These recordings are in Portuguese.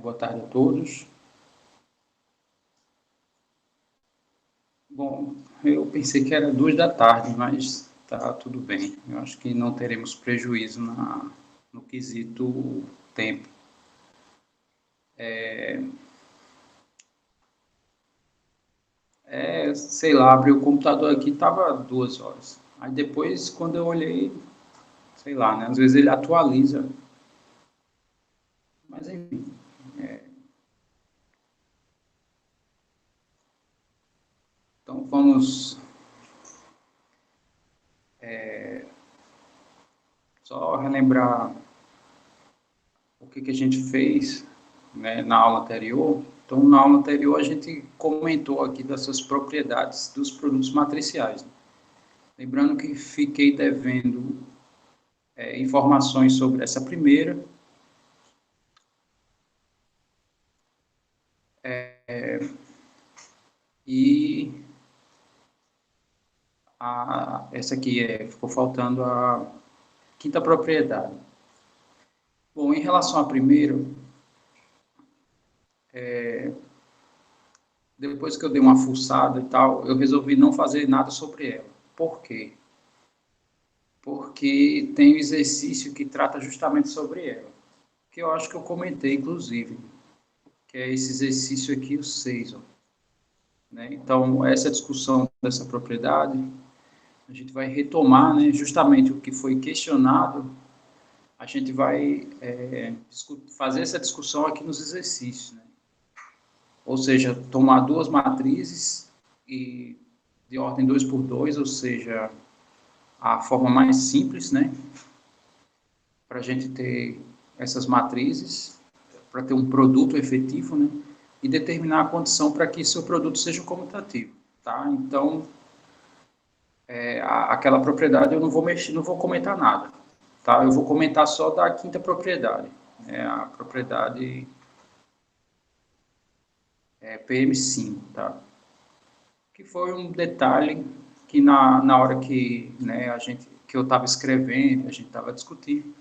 Boa tarde a todos. Bom, eu pensei que era 2 da tarde, mas tá tudo bem. Eu acho que não teremos prejuízo no quesito tempo. Sei lá, abri o computador aqui, tava 2 horas. Aí depois, quando eu olhei, sei lá, né? Às vezes ele atualiza. Mas enfim, então vamos só relembrar o que a gente fez, né, na aula anterior. Então, na aula anterior, a gente comentou aqui dessas propriedades dos produtos matriciais, né? Lembrando que fiquei devendo informações sobre essa primeira, e essa aqui ficou faltando a quinta propriedade. Bom, em relação à primeira, depois que eu dei uma fuçada e tal, eu resolvi não fazer nada sobre ela. Por quê? Porque tem um exercício que trata justamente sobre ela, que eu acho que eu comentei, inclusive, que é esse exercício aqui, o 6. Né? Então, essa discussão dessa propriedade, a gente vai retomar, né, justamente o que foi questionado, a gente vai fazer essa discussão aqui nos exercícios. Né? Ou seja, tomar duas matrizes e de ordem 2 por 2, ou seja, a forma mais simples, né, para a gente ter essas matrizes, para ter um produto efetivo, né, e determinar a condição para que seu produto seja comutativo. Tá? Então, aquela propriedade eu não vou mexer, não vou comentar nada. Tá? Eu vou comentar só da quinta propriedade, a propriedade PM5, tá? Que foi um detalhe que na hora que, né, que eu estava escrevendo, a gente estava discutindo,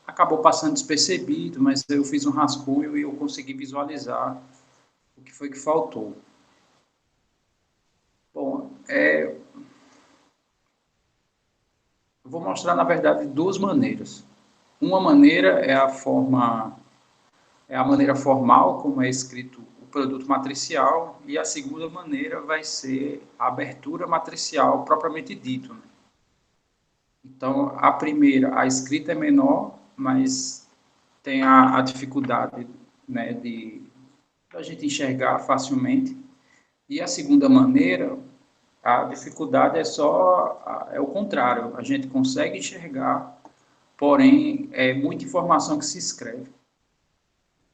acabou passando despercebido, mas eu fiz um rascunho e eu consegui visualizar o que foi que faltou. Bom, eu vou mostrar, na verdade, duas maneiras. Uma maneira é a maneira formal, como é escrito o produto matricial, e a segunda maneira vai ser a abertura matricial propriamente dito. Né? Então, a primeira, a escrita é menor, mas tem a dificuldade, né, de a gente enxergar facilmente. E a segunda maneira, a dificuldade é o contrário, a gente consegue enxergar, porém é muita informação que se escreve.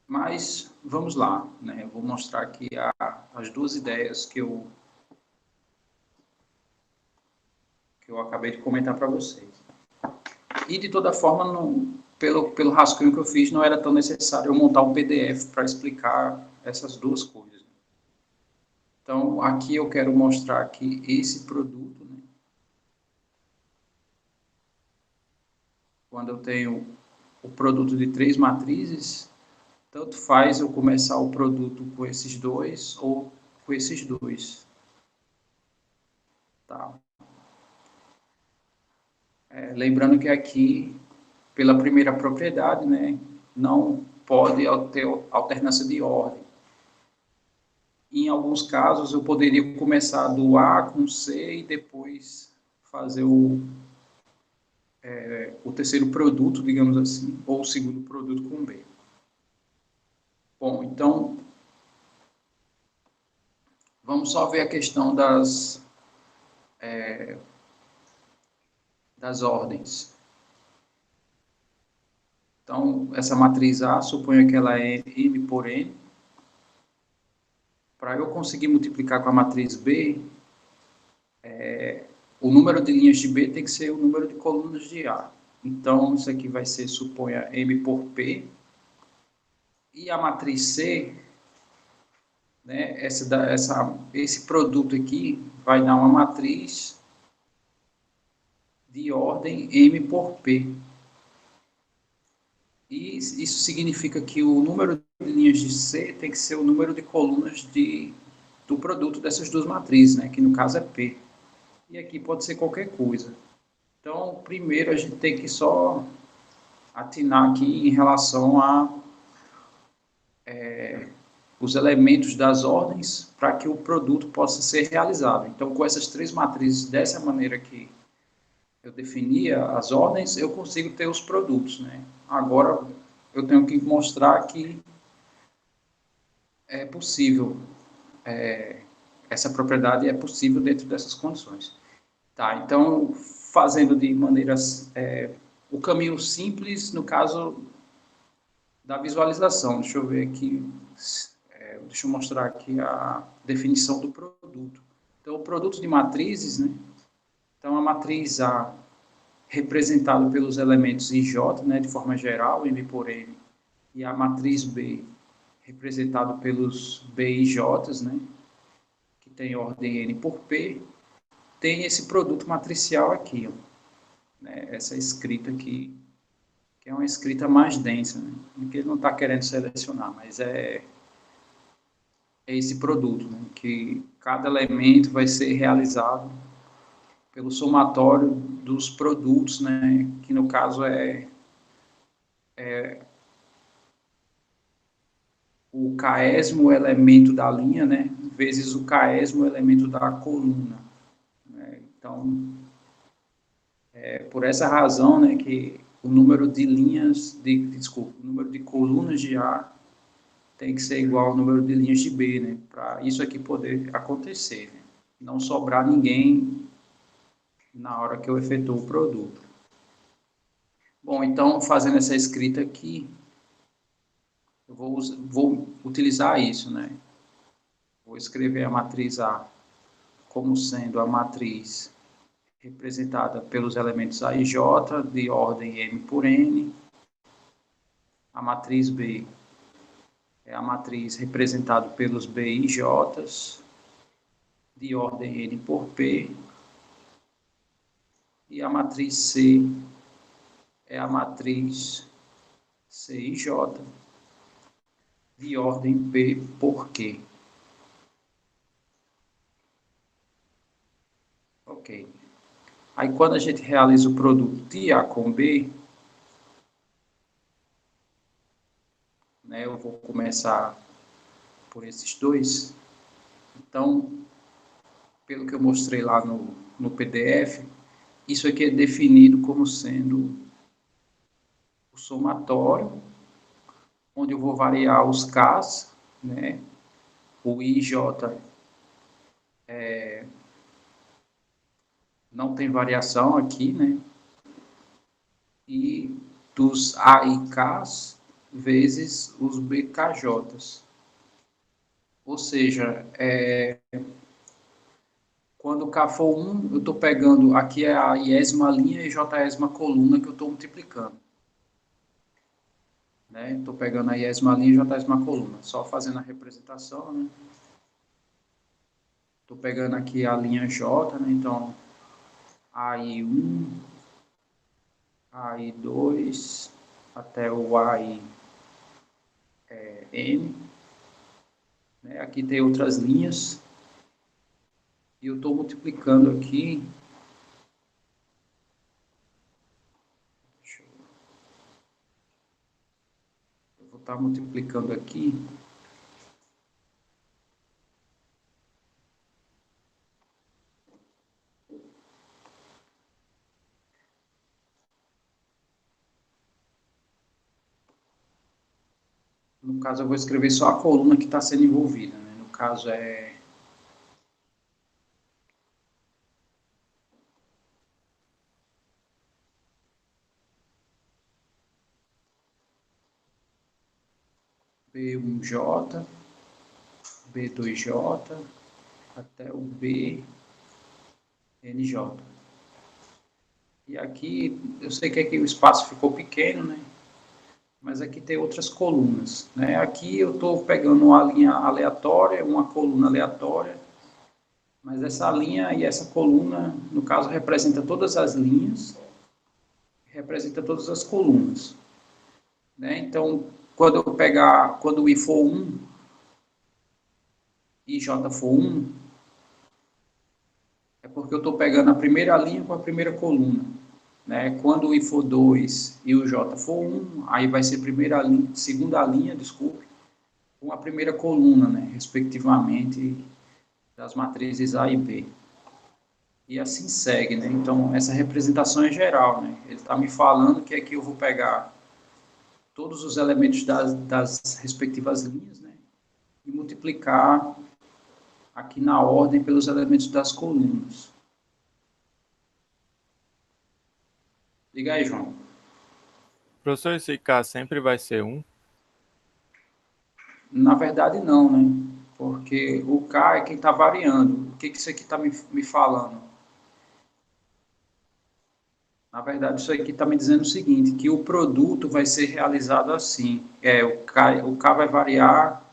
Mas vamos lá, né? Eu vou mostrar aqui as duas ideias que eu acabei de comentar para vocês. E de toda forma, pelo rascunho que eu fiz, não era tão necessário eu montar um PDF para explicar essas duas coisas. Então, aqui eu quero mostrar que esse produto, né, quando eu tenho o produto de 3 matrizes, tanto faz eu começar o produto com esses dois ou com esses dois. Tá? Lembrando que aqui, pela primeira propriedade, né, não pode ter alternância de ordem. Em alguns casos, eu poderia começar do A com C e depois fazer o terceiro produto, digamos assim, ou o segundo produto com B. Bom, então, vamos só ver a questão das ordens. Então, essa matriz A, suponha que ela é M por N. Para eu conseguir multiplicar com a matriz B, o número de linhas de B tem que ser o número de colunas de A. Então, isso aqui vai ser, suponha, M por P. E a matriz C, né, esse produto aqui vai dar uma matriz de ordem M por P. E isso significa que o número de linhas linhas de C tem que ser o número de colunas do produto dessas duas matrizes, né? Que no caso é P. E aqui pode ser qualquer coisa. Então, primeiro a gente tem que só atinar aqui em relação a os elementos das ordens para que o produto possa ser realizado. Então, com essas três matrizes, dessa maneira que eu definia as ordens, eu consigo ter os produtos, né? Agora, eu tenho que mostrar que é possível, essa propriedade é possível dentro dessas condições. Tá, então, fazendo de maneiras, o caminho simples, no caso da visualização. Deixa eu ver aqui, deixa eu mostrar aqui a definição do produto. Então, o produto de matrizes, né? Então, a matriz A, representada pelos elementos IJ, né, de forma geral, M por N, e a matriz B, representada pelos BIJs, né, que tem ordem N por P, tem esse produto matricial aqui, ó, né, essa escrita aqui, que é uma escrita mais densa, né, que ele não está querendo selecionar, mas é esse produto, né, que cada elemento vai ser realizado pelo somatório dos produtos, né, que no caso é o késimo elemento da linha, né, vezes o késimo elemento da coluna. Né? Então, por essa razão, né, que o número de linhas, desculpa, o número de colunas de A tem que ser igual ao número de linhas de B, né, para isso aqui poder acontecer, né? Não sobrar ninguém na hora que eu efetuo o produto. Bom, então, fazendo essa escrita aqui, eu vou utilizar isso, né? Vou escrever a matriz A como sendo a matriz representada pelos elementos A e J de ordem M por N. A matriz B é a matriz representada pelos B e J de ordem N por P. E a matriz C é a matriz C e J de ordem P por Q. Ok. Aí, quando a gente realiza o produto de A com B, né, eu vou começar por esses dois. Então, pelo que eu mostrei lá no PDF, isso aqui é definido como sendo o somatório, onde eu vou variar os Ks, né? O IJ não tem variação aqui, né? E dos A e Ks vezes os BKJs. Ou seja, quando o K for 1, eu estou pegando, aqui é a iésima linha e jésima coluna que eu estou multiplicando. Estou pegando a iésima linha e jésima coluna, só fazendo a representação, né? Estou pegando aqui a linha J, né? Então, AI1, AI2, até o AI N. Né? Aqui tem outras linhas. E eu estou multiplicando aqui. Eu vou estar multiplicando aqui. No caso, eu vou escrever só a coluna que está sendo envolvida. Né? No caso, é B1J, B2J, até o BNJ. E aqui, eu sei que aqui o espaço ficou pequeno, né? Mas aqui tem outras colunas, né? Aqui eu estou pegando uma linha aleatória, uma coluna aleatória, mas essa linha e essa coluna, no caso, representa todas as linhas, representa todas as colunas, né? Então, quando o I for 1 e J for 1, é porque eu estou pegando a primeira linha com a primeira coluna. Né? Quando o I for 2 e o J for 1, aí vai ser segunda linha, desculpe, com a primeira coluna, né? Respectivamente, das matrizes A e B. E assim segue, né? Então, essa representação é geral, né? Ele está me falando que aqui eu vou pegar todos os elementos das respectivas linhas, né? E multiplicar aqui na ordem pelos elementos das colunas. Diga aí, João. Professor, esse K sempre vai ser 1? Na verdade, não, né? Porque o K é quem está variando. O que isso aqui está me falando? Na verdade, isso aqui está me dizendo o seguinte, que o produto vai ser realizado assim. O K vai variar.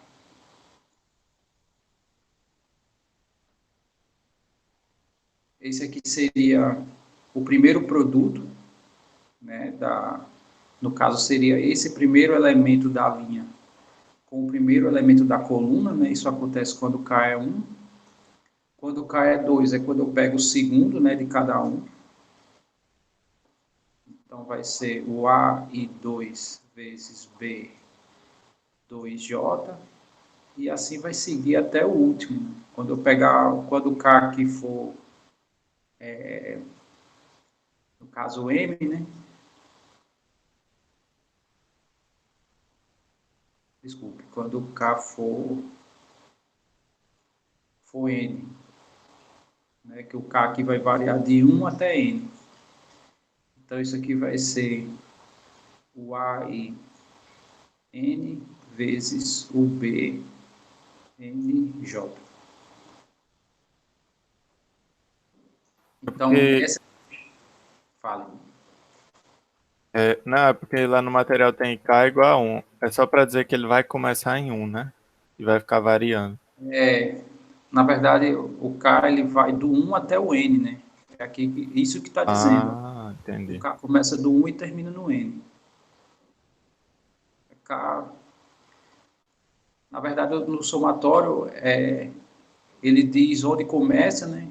Esse aqui seria o primeiro produto, né? No caso, seria esse primeiro elemento da linha com o primeiro elemento da coluna, né? Isso acontece quando o K é 1. Quando o K é 2 é quando eu pego o segundo, né, de cada um. Então, vai ser o A e 2 vezes B, 2J, e assim vai seguir até o último. Quando o K aqui for, no caso, M, né? Desculpe, quando o K for N, né? Que o K aqui vai variar de 1 até N. Então, isso aqui vai ser o A e N vezes o B, NJ. É Então, porque, essa... Fala. não, é porque lá no material tem K igual a 1. É só para dizer que ele vai começar em 1, né? E vai ficar variando. Na verdade, o K ele vai do 1 até o N, né? É aqui, isso que está dizendo. Ah, O entendi. K começa do 1 e termina no N. K, na verdade, no somatório, ele diz onde começa, né?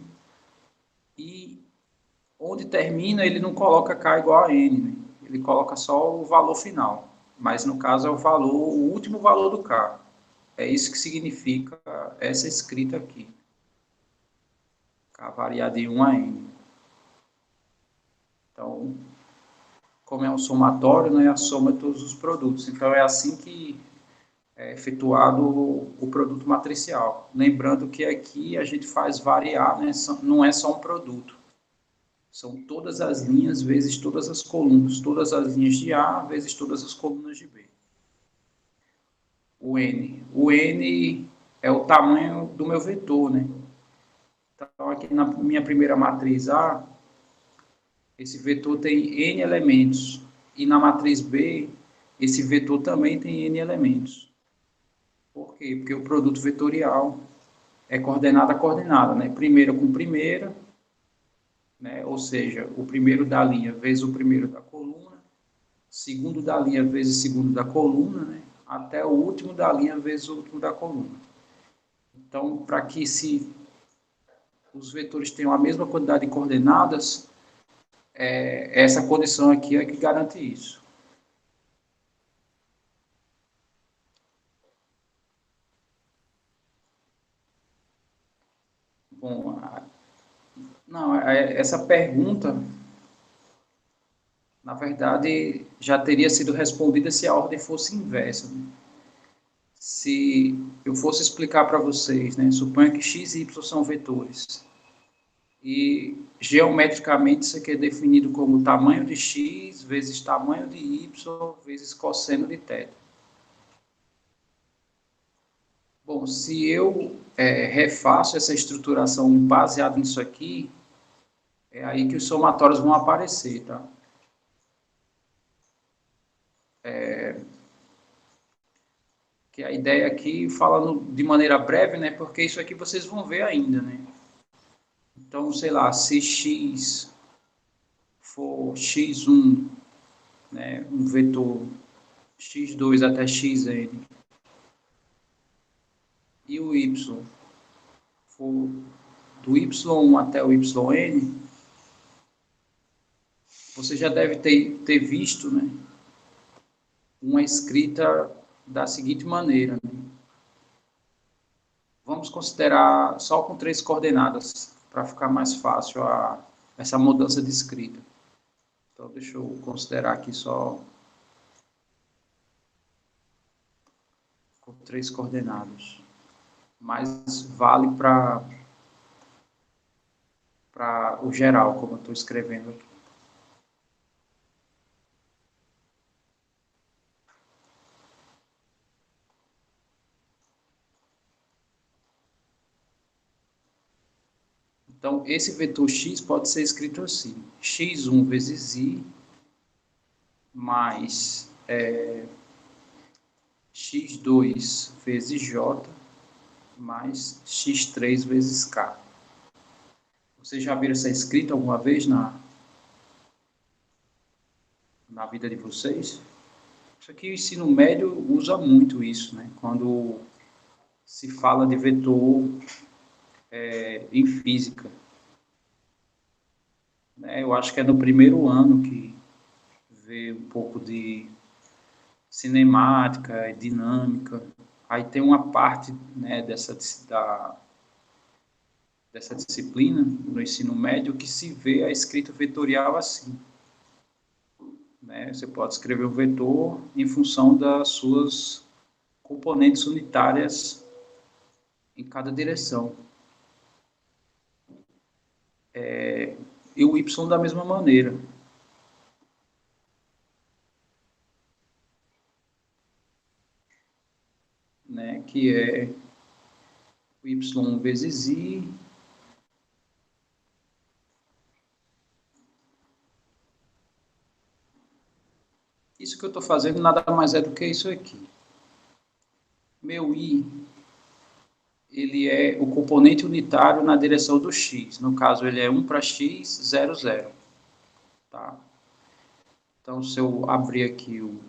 E onde termina, ele não coloca K igual a N, né? Ele coloca só o valor final. Mas, no caso, é o último valor do K. É isso que significa essa escrita aqui. K variar de 1 a N. Então, como é um somatório, né, a soma de todos os produtos. Então, é assim que é efetuado o produto matricial. Lembrando que aqui a gente faz variar, né, não é só um produto. São todas as linhas vezes todas as colunas, todas as linhas de A vezes todas as colunas de B. O N. O N é o tamanho do meu vetor, né? Então, aqui na minha primeira matriz A, esse vetor tem N elementos. E na matriz B, esse vetor também tem N elementos. Por quê? Porque o produto vetorial é coordenada a coordenada, né? Primeira com primeira, né? Ou seja, o primeiro da linha vezes o primeiro da coluna, segundo da linha vezes o segundo da coluna, né? Até o último da linha vezes o último da coluna. Então, para que os vetores tenham a mesma quantidade de coordenadas, essa condição aqui é que garante isso. Bom, não, essa pergunta, na verdade, já teria sido respondida se a ordem fosse inversa, né? Se eu fosse explicar para vocês, né, suponha que x e y são vetores, e geometricamente isso aqui é definido como tamanho de x vezes tamanho de y vezes cosseno de θ. Bom, se eu refaço essa estruturação baseada nisso aqui, é aí que os somatórios vão aparecer, tá? Que a ideia aqui, falando de maneira breve, né, porque isso aqui vocês vão ver ainda, né? Então, sei lá, se x for x1, né, um vetor x2 até xn, e o y for do y1 até o yn, você já deve ter visto, né, uma escrita da seguinte maneira, né? Vamos considerar só com 3 coordenadas, para ficar mais fácil essa mudança de escrita. Então, deixa eu considerar aqui só com 3 coordenadas. Mas vale para o geral, como eu estou escrevendo aqui. Então, esse vetor x pode ser escrito assim: x1 vezes i mais x2 vezes j mais x3 vezes k. Vocês já viram essa escrita alguma vez na vida de vocês? Isso aqui o ensino médio usa muito isso, né? Quando se fala de vetor em física. Eu acho que é no primeiro ano que vê um pouco de cinemática e dinâmica. Aí tem uma parte, né, dessa disciplina no ensino médio que se vê a escrita vetorial assim. Né? Você pode escrever o vetor em função das suas componentes unitárias em cada direção. E o y da mesma maneira. Né? Que é o y vezes i isso que eu estou fazendo nada mais é do que isso aqui. Meu i, ele é o componente unitário na direção do x. No caso, ele é 1 para x, 0, 0. Tá? Então, se eu abrir aqui o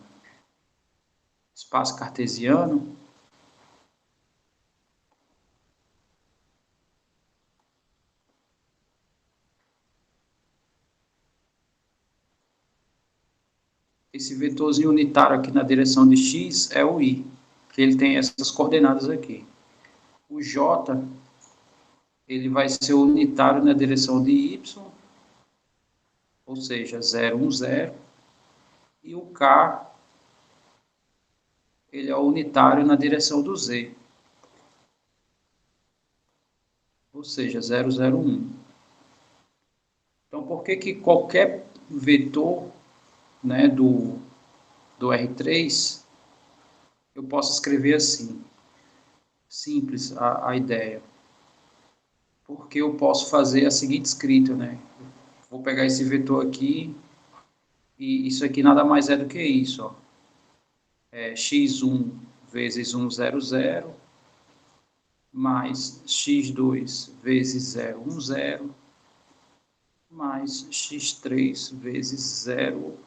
espaço cartesiano, esse vetorzinho unitário aqui na direção de x é o i, que ele tem essas coordenadas aqui. O j, ele vai ser unitário na direção de y, ou seja, 0, 1, 0. E o k, ele é unitário na direção do z, ou seja, 0, 0, 1. Então, por que qualquer vetor, né, do R3, eu posso escrever assim? Simples a ideia. Porque eu posso fazer a seguinte escrita, né? Vou pegar esse vetor aqui, e isso aqui nada mais é do que isso, ó. x1 vezes 1, 0, 0, mais x2 vezes 0, 1, 0, mais x3 vezes 0,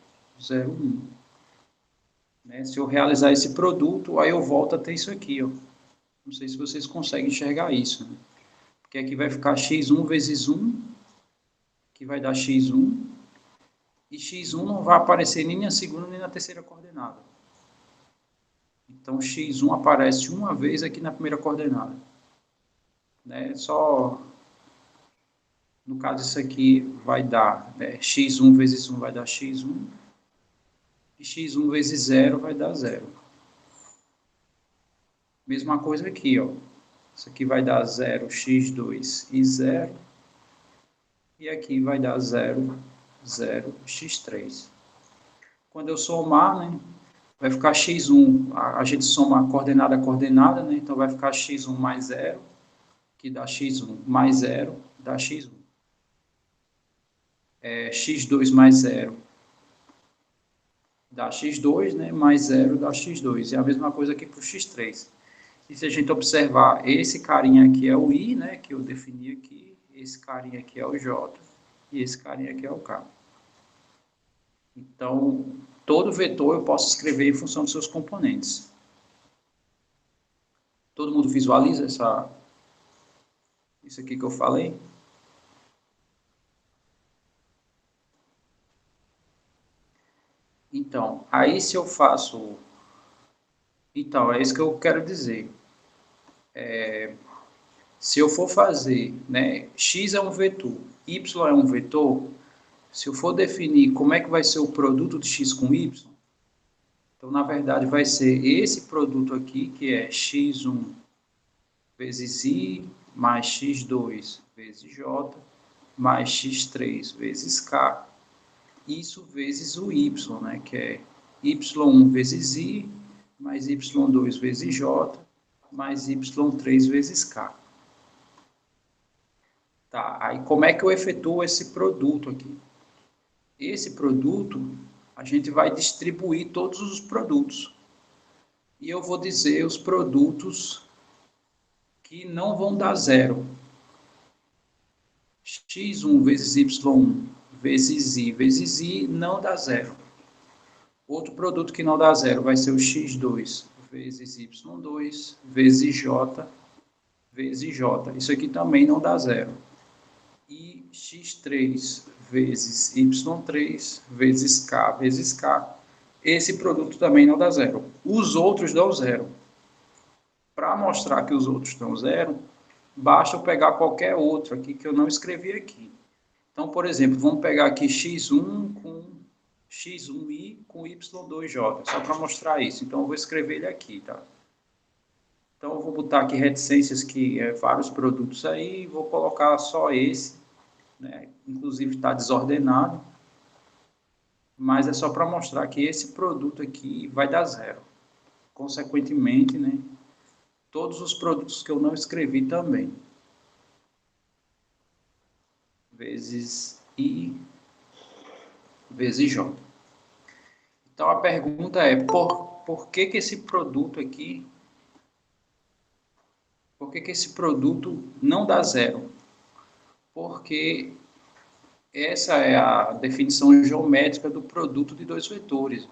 0, 1. Né? Se eu realizar esse produto, aí eu volto a ter isso aqui, ó. Não sei se vocês conseguem enxergar isso, né? Porque aqui vai ficar x1 vezes 1, que vai dar x1, e x1 não vai aparecer nem na segunda nem na terceira coordenada. Então, x1 aparece uma vez aqui na primeira coordenada. Né? Só, no caso, isso aqui vai dar, né, x1 vezes 1 vai dar x1, e x1 vezes 0 vai dar 0. Mesma coisa aqui, ó. Isso aqui vai dar 0, x2 e 0. E aqui vai dar 0, 0, x3. Quando eu somar, né, vai ficar x1. A gente soma a coordenada a coordenada, né, então vai ficar x1 mais 0, que dá x1 mais 0, dá x1. X2 mais 0 dá x2, né, mais 0 dá x2. E a mesma coisa aqui para o x3. E se a gente observar, esse carinha aqui é o i, né, que eu defini aqui, esse carinha aqui é o j, e esse carinha aqui é o k. Então, todo vetor eu posso escrever em função dos seus componentes. Todo mundo visualiza isso aqui que eu falei? Então, aí se eu faço... Então, é isso que eu quero dizer. Se eu for fazer, né, x é um vetor, y é um vetor, se eu for definir como é que vai ser o produto de x com y, então, na verdade, vai ser esse produto aqui, que é x1 vezes i, mais x2 vezes j, mais x3 vezes k, isso vezes o y, né, que é y1 vezes i, mais y2 vezes j, mais y3 vezes k. Tá, aí como é que eu efetuo esse produto aqui? Esse produto, a gente vai distribuir todos os produtos. E eu vou dizer os produtos que não vão dar zero. x1 vezes y1 vezes i não dá zero. Outro produto que não dá zero vai ser o x2 vezes y2 vezes j vezes j. Isso aqui também não dá zero. E x3 vezes y3 vezes k. Esse produto também não dá zero. Os outros dão zero. Para mostrar que os outros dão zero, basta eu pegar qualquer outro aqui que eu não escrevi aqui. Então, por exemplo, vamos pegar aqui x1 com x1i com y2j, só para mostrar isso. Então, eu vou escrever ele aqui, tá? Então, eu vou botar aqui reticências, que é vários produtos aí, e vou colocar só esse, né? Inclusive está desordenado, mas é só para mostrar que esse produto aqui vai dar zero. Consequentemente, né, todos os produtos que eu não escrevi também. Vezes I, vezes J. Então, a pergunta é, por que esse produto aqui, por que esse produto não dá zero? Porque essa é a definição geométrica do produto de dois vetores.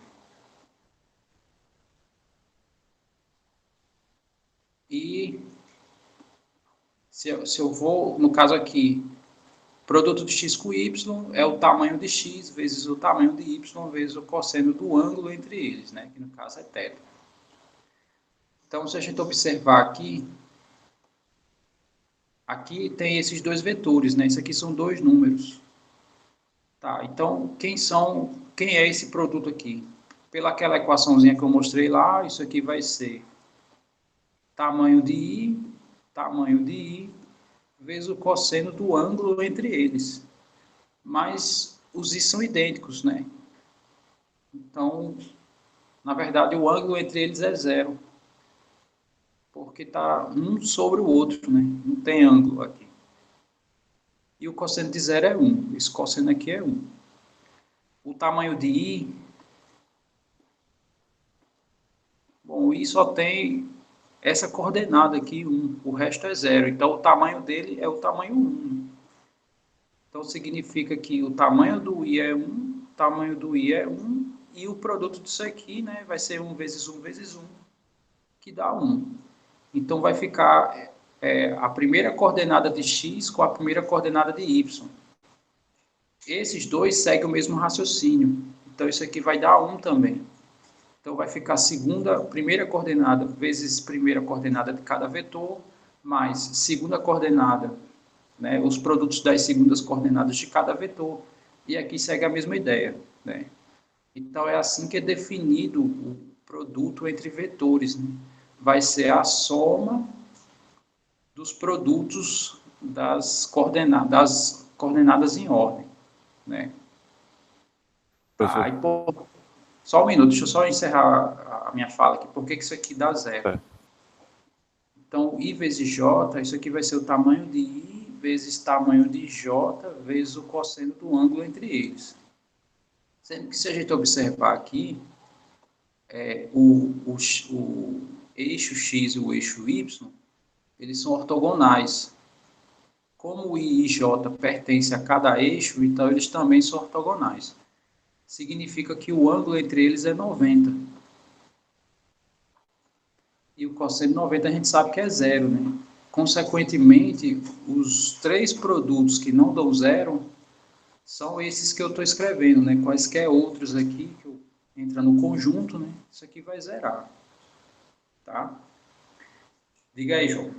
E se eu vou, no caso aqui, produto de x com y é o tamanho de x vezes o tamanho de y vezes o cosseno do ângulo entre eles, né? Que no caso é θ. Então, se a gente observar aqui, aqui tem esses dois vetores, né? Isso aqui são dois números. Tá, então, quem é esse produto aqui? Pela aquela equaçãozinha que eu mostrei lá, isso aqui vai ser tamanho de i, vezes o cosseno do ângulo entre eles. Mas os i são idênticos, né? Então, na verdade, o ângulo entre eles é zero. Porque está um sobre o outro, né? Não tem ângulo aqui. E o cosseno de zero é 1. Esse cosseno aqui é 1. O tamanho de i... Bom, i só tem essa coordenada aqui, 1. O resto é zero. Então, o tamanho dele é o tamanho 1. Então, significa que o tamanho do i é 1, o tamanho do i é 1, e o produto disso aqui, né, vai ser 1 vezes 1 vezes 1, que dá 1. Então, vai ficar a primeira coordenada de x com a primeira coordenada de y. Esses dois seguem o mesmo raciocínio. Então, isso aqui vai dar 1 também. Então, vai ficar primeira coordenada vezes primeira coordenada de cada vetor, mais segunda coordenada, né, os produtos das segundas coordenadas de cada vetor. E aqui segue a mesma ideia, né? Então, é assim que é definido o produto entre vetores, né? Vai ser a soma dos produtos das coordenadas em ordem, né? Tá, só um minuto, deixa eu só encerrar a minha fala aqui. Por que isso aqui dá zero? Então, i vezes j, isso aqui vai ser o tamanho de i vezes tamanho de j vezes o cosseno do ângulo entre eles. Sendo que, se a gente observar aqui, o eixo x e o eixo y, eles são ortogonais. Como o i e j pertencem a cada eixo, então eles também são ortogonais. significa que o ângulo entre eles é 90. E o cosseno de 90 a gente sabe que é zero, né? Consequentemente, os 3 produtos que não dão zero são esses que eu estou escrevendo, né? Quaisquer outros aqui, que entra no conjunto, né? Isso aqui vai zerar, tá? Diga aí, João.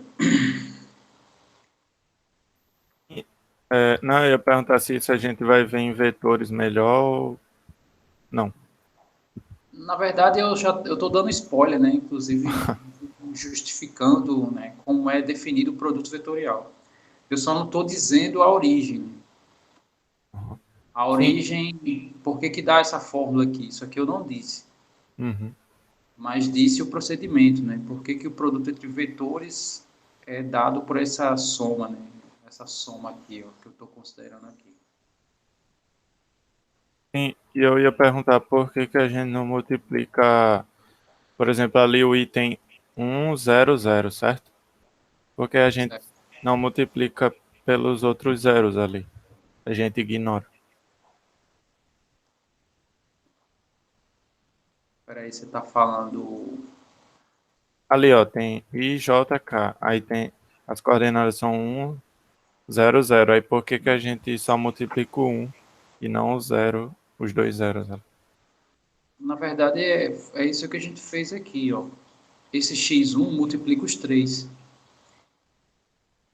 Não, eu ia perguntar se isso a gente vai ver em vetores melhor ou não. Na verdade, eu estou dando spoiler, né? Inclusive justificando, né, como é definido o produto vetorial. Eu só não estou dizendo a origem. A Sim. origem, por que dá essa fórmula aqui? Isso aqui eu não disse. Uhum. Mas disse o procedimento, né? Por que o produto entre vetores é dado por essa soma, né? Essa soma aqui, ó, que eu estou considerando aqui. Sim, e eu ia perguntar por que a gente não multiplica, por exemplo, ali o item 100, certo? Porque a gente Certo? não multiplica pelos outros zeros ali. A gente ignora. Espera aí, você está falando... Ali, ó, tem I, J, K. Aí tem as coordenadas são 100. Aí por que a gente só multiplica o 1 e não o 0, os dois zeros ali? Na verdade, é isso que a gente fez aqui, ó. Esse x1 multiplica os 3,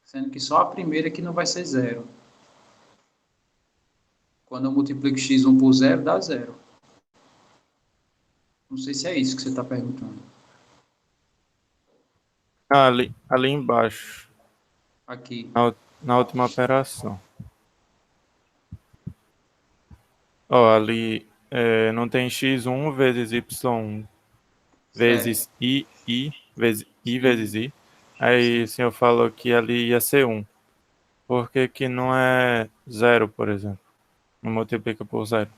sendo que só a primeira que não vai ser zero. Quando eu multiplico x1 por zero, dá zero. Não sei se é isso que você está perguntando. Ah, ali embaixo, Aqui. na última operação. Ó, ali não tem x1 vezes y1 Certo. vezes i vezes i vezes Sim, i. Aí o sim. senhor falou que ali ia ser 1. Por que que não é zero, por exemplo? Não multiplica por zero.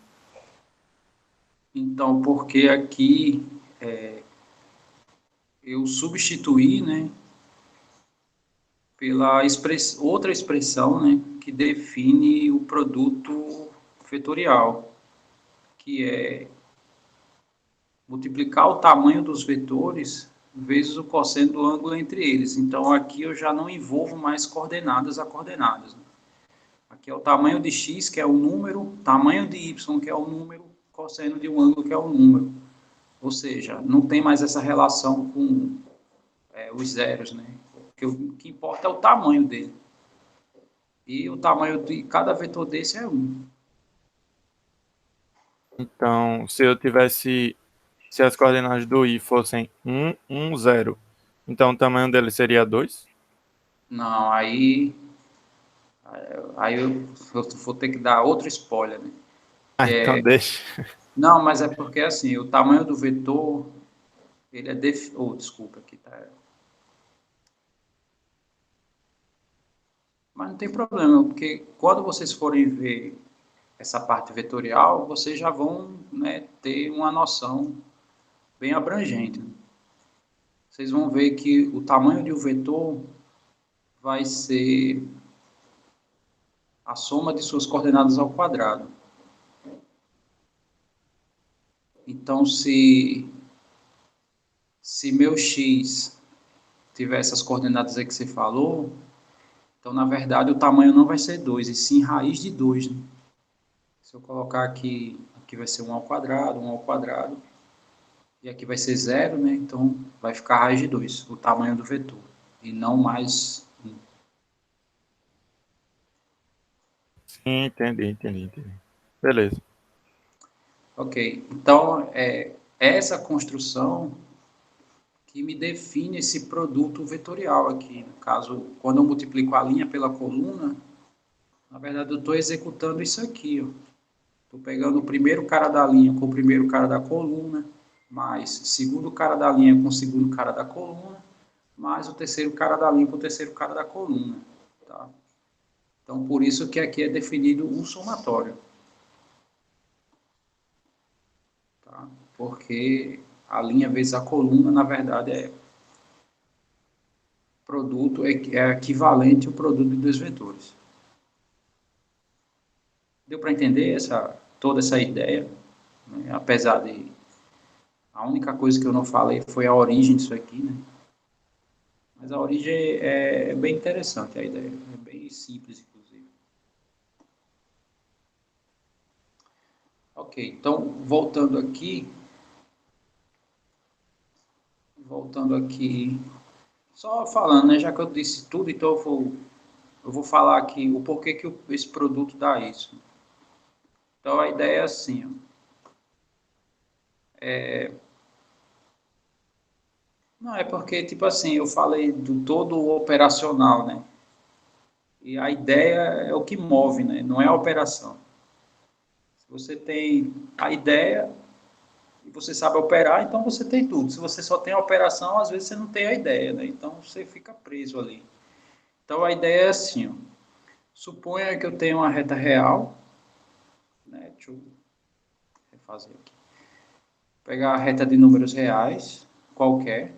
Então, porque aqui eu substituí, né, pela outra expressão, né, que define o produto vetorial, que é multiplicar o tamanho dos vetores vezes o cosseno do ângulo entre eles. Então, aqui eu já não envolvo mais coordenadas a coordenadas, né? Aqui é o tamanho de x, que é o número, tamanho de y, que é o número, cosseno de um ângulo, que é o número. Ou seja, não tem mais essa relação com os zeros, né? Porque o que importa é o tamanho dele. E o tamanho de cada vetor desse é 1. Então, se as coordenadas do i fossem 1, 1, 0, então o tamanho dele seria 2? Não, aí eu vou ter que dar outro spoiler, né? Ah, então deixa. Não, mas é porque assim, o tamanho do vetor, ele é desculpa, aqui tá. Mas não tem problema, porque quando vocês forem ver essa parte vetorial, vocês já vão, né, ter uma noção bem abrangente, né? Vocês vão ver que o tamanho de um vetor vai ser a soma de suas coordenadas ao quadrado. Então, se meu x tiver essas coordenadas aí que você falou, então, na verdade, o tamanho não vai ser 2, e sim raiz de 2, né? Se eu colocar aqui vai ser 1 ao quadrado, e aqui vai ser zero, né? Então, vai ficar raiz de 2, o tamanho do vetor, e não mais 1. Sim, entendi. Beleza. Ok, então, essa construção que me define esse produto vetorial aqui. No caso, quando eu multiplico a linha pela coluna, na verdade eu estou executando isso aqui. Estou pegando o primeiro cara da linha com o primeiro cara da coluna, mais segundo cara da linha com o segundo cara da coluna, mais o terceiro cara da linha com o terceiro cara da coluna. Tá? Então, por isso que aqui é definido um somatório. Tá? Porque a linha vezes a coluna, na verdade, é equivalente ao produto de dois vetores. Deu para entender toda essa ideia? né? Apesar de... A única coisa que eu não falei foi a origem disso aqui, né? Mas a origem é bem interessante, a ideia. É bem simples, inclusive. Ok, então, voltando aqui, só falando, né? Já que eu disse tudo, então eu vou falar aqui o porquê que esse produto dá isso. Então, a ideia é assim, ó. Não, é porque, tipo assim, eu falei do todo o operacional, né? E a ideia é o que move, né? Não é a operação. Se você tem a ideia e você sabe operar, então você tem tudo. Se você só tem a operação, às vezes você não tem a ideia, né? Então você fica preso ali. Então a ideia é assim, ó. Suponha que eu tenho uma reta real, né? Deixa eu refazer aqui. Pegar a reta de números reais, qualquer,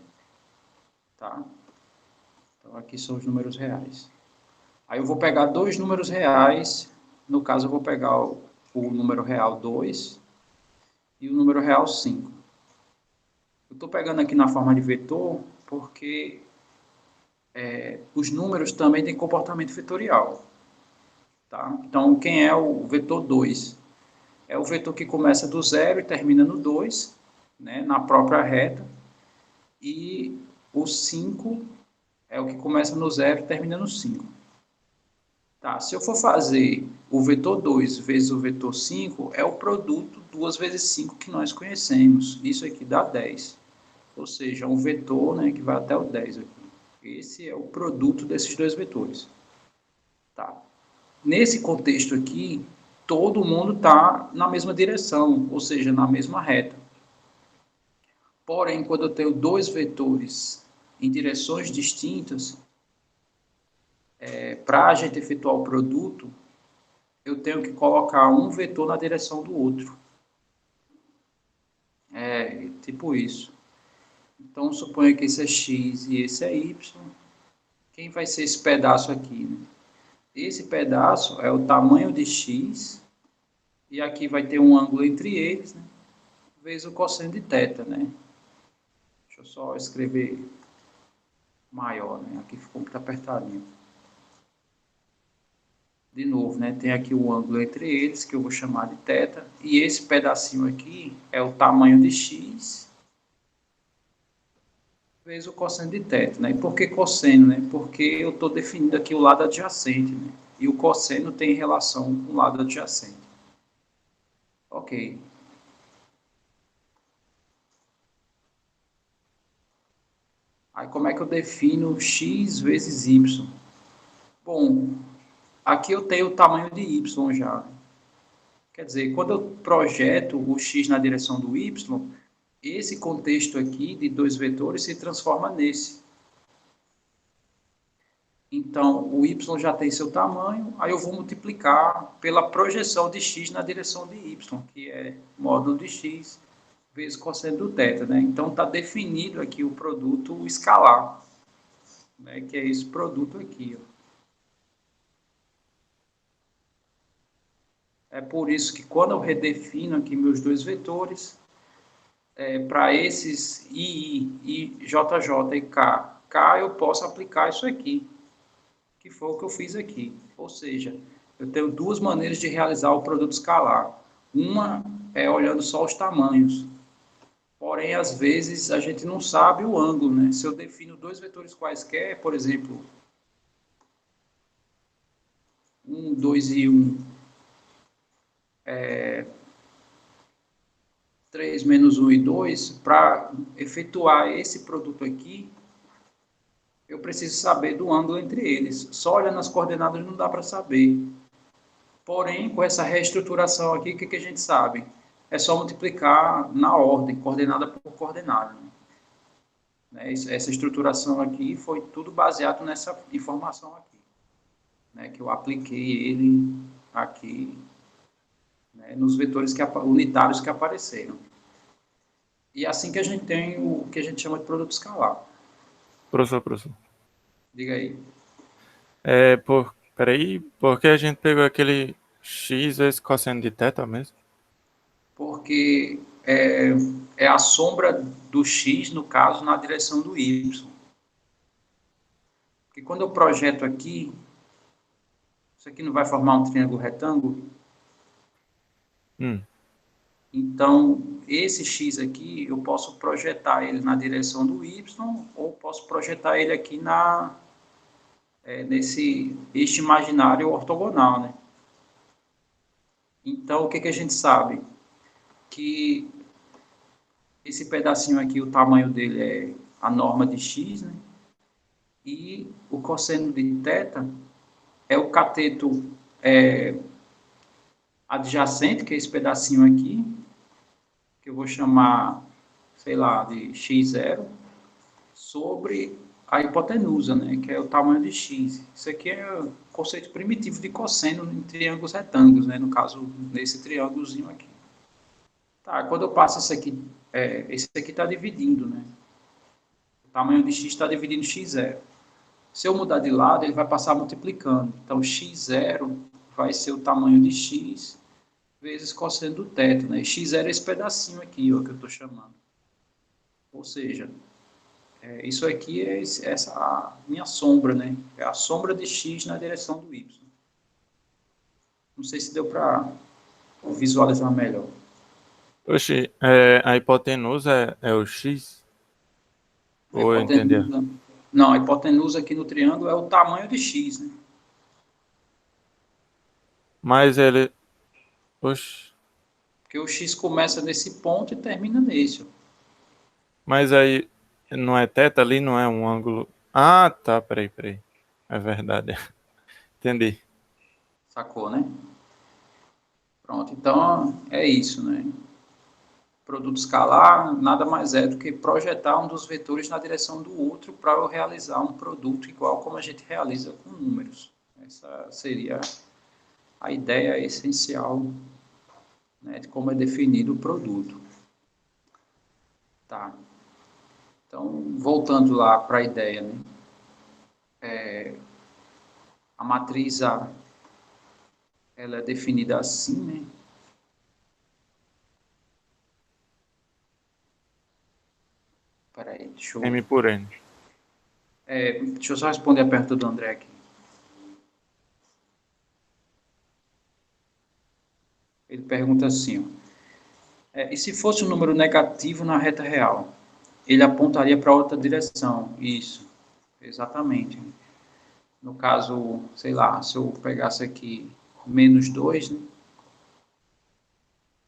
tá? Então aqui são os números reais. Aí eu vou pegar dois números reais, no caso eu vou pegar o número real 2 e o número real 5. Eu estou pegando aqui na forma de vetor porque os números também têm comportamento vetorial. Tá? Então, quem é o vetor 2? É o vetor que começa do zero e termina no 2, né, na própria reta, e o 5 é o que começa no zero e termina no 5. Tá, se eu for fazer o vetor 2 vezes o vetor 5, é o produto 2 vezes 5 que nós conhecemos. Isso aqui dá 10. Ou seja, um vetor, né, que vai até o 10 aqui. Esse é o produto desses dois vetores. Tá. Nesse contexto aqui, todo mundo está na mesma direção, ou seja, na mesma reta. Porém, quando eu tenho dois vetores em direções distintas, para a gente efetuar o produto, eu tenho que colocar um vetor na direção do outro. É tipo isso. Então, suponha que esse é x e esse é y. Quem vai ser esse pedaço aqui? Né? Esse pedaço é o tamanho de x, e aqui vai ter um ângulo entre eles, né? Vezes o cosseno de θ, né? Deixa eu só escrever maior, né? Aqui ficou muito apertadinho. De novo, né? Tem aqui o ângulo entre eles, que eu vou chamar de θ, e esse pedacinho aqui é o tamanho de x vezes o cosseno de θ, né? E por que cosseno, né? Porque eu estou definindo aqui o lado adjacente, né? E o cosseno tem relação com o lado adjacente. Ok. Aí como é que eu defino x vezes y? Bom, aqui eu tenho o tamanho de y já. Quer dizer, quando eu projeto o x na direção do y, esse contexto aqui de dois vetores se transforma nesse. Então, o y já tem seu tamanho, aí eu vou multiplicar pela projeção de x na direção de y, que é módulo de x vezes cosseno do θ, né? Então, está definido aqui o produto escalar, né? Que é esse produto aqui, ó. É por isso que quando eu redefino aqui meus dois vetores, para esses I, JJ e K eu posso aplicar isso aqui, que foi o que eu fiz aqui. Ou seja, eu tenho duas maneiras de realizar o produto escalar. Uma é olhando só os tamanhos. Porém, às vezes, a gente não sabe o ângulo, né? Se eu defino dois vetores quaisquer, por exemplo, 1, 2 e 1, 3 menos 1 e 2, para efetuar esse produto aqui, eu preciso saber do ângulo entre eles. Só olhando as coordenadas não dá para saber. Porém, com essa reestruturação aqui, o que, que a gente sabe? É só multiplicar na ordem, coordenada por coordenada. Né? Essa estruturação aqui foi tudo baseado nessa informação aqui, né? Que eu apliquei ele aqui, né? Nos vetores unitários que apareceram. E é assim que a gente tem o que a gente chama de produto escalar. Professor. Diga aí. Peraí, por que a gente pegou aquele x vezes cosseno de θ mesmo? porque é a sombra do x, no caso, na direção do y. Porque quando eu projeto aqui, isso aqui não vai formar um triângulo retângulo? Então, esse x aqui, eu posso projetar ele na direção do y, ou posso projetar ele aqui nesse eixo imaginário ortogonal, né? Então, o que a gente sabe? Que esse pedacinho aqui, o tamanho dele é a norma de x, né? E o cosseno de θ é o cateto adjacente, que é esse pedacinho aqui, que eu vou chamar, sei lá, de x0, sobre a hipotenusa, né, que é o tamanho de x. Isso aqui é o conceito primitivo de cosseno em triângulos retângulos, né, no caso, nesse triângulozinho aqui. Tá, quando eu passo esse aqui está dividindo, né? O tamanho de x está dividindo x0. Se eu mudar de lado, ele vai passar multiplicando. Então, x0 vai ser o tamanho de x vezes cosseno do θ, né? E x0 é esse pedacinho aqui, ó, que eu estou chamando. Ou seja, isso aqui é essa minha sombra, né? É a sombra de x na direção do y. Não sei se deu para visualizar melhor. Oxi, a hipotenusa é o x? Ou eu entendi? Não, a hipotenusa aqui no triângulo é o tamanho de x, né? Mas ele... Oxi. Porque o x começa nesse ponto e termina nesse, ó. Mas aí não é θ ali, não é um ângulo... Ah, tá, peraí. É verdade. Entendi. Sacou, né? Pronto, então é isso, né? Produto escalar nada mais é do que projetar um dos vetores na direção do outro para eu realizar um produto igual como a gente realiza com números. Essa seria a ideia essencial, né, de como é definido o produto. Tá. Então, voltando lá para a ideia, né? A matriz A, ela é definida assim, né? Peraí, M por N. deixa eu só responder a pergunta do André aqui. Ele pergunta assim, ó, e se fosse um número negativo na reta real? Ele apontaria para outra direção. Isso, exatamente. No caso, sei lá, se eu pegasse aqui -2, né?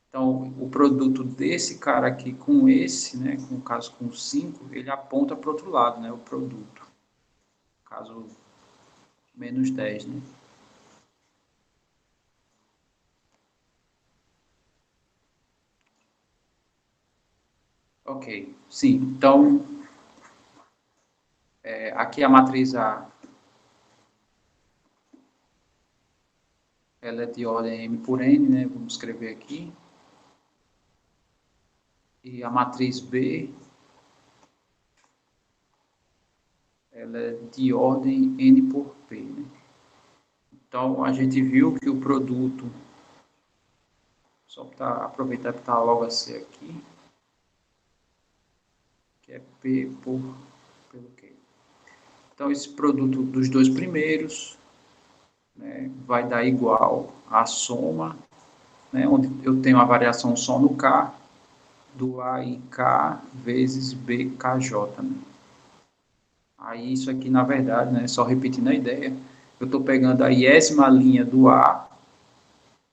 Então, o produto desse cara aqui com esse, né, no caso com 5, ele aponta para o outro lado, né, o produto. No caso, -10, né? Ok, sim. Então, aqui a matriz A, ela é de ordem M por N, né? Vamos escrever aqui. E a matriz B, ela é de ordem N por P, né? Então, a gente viu que o produto, só para aproveitar que está logo a C aqui, que é P pelo Q. Então, esse produto dos dois primeiros, né, vai dar igual à soma, né, onde eu tenho a variação só no K, do A e K vezes BKJ. Né? Aí, isso aqui, na verdade, né, só repetindo a ideia, eu estou pegando a iésima linha do A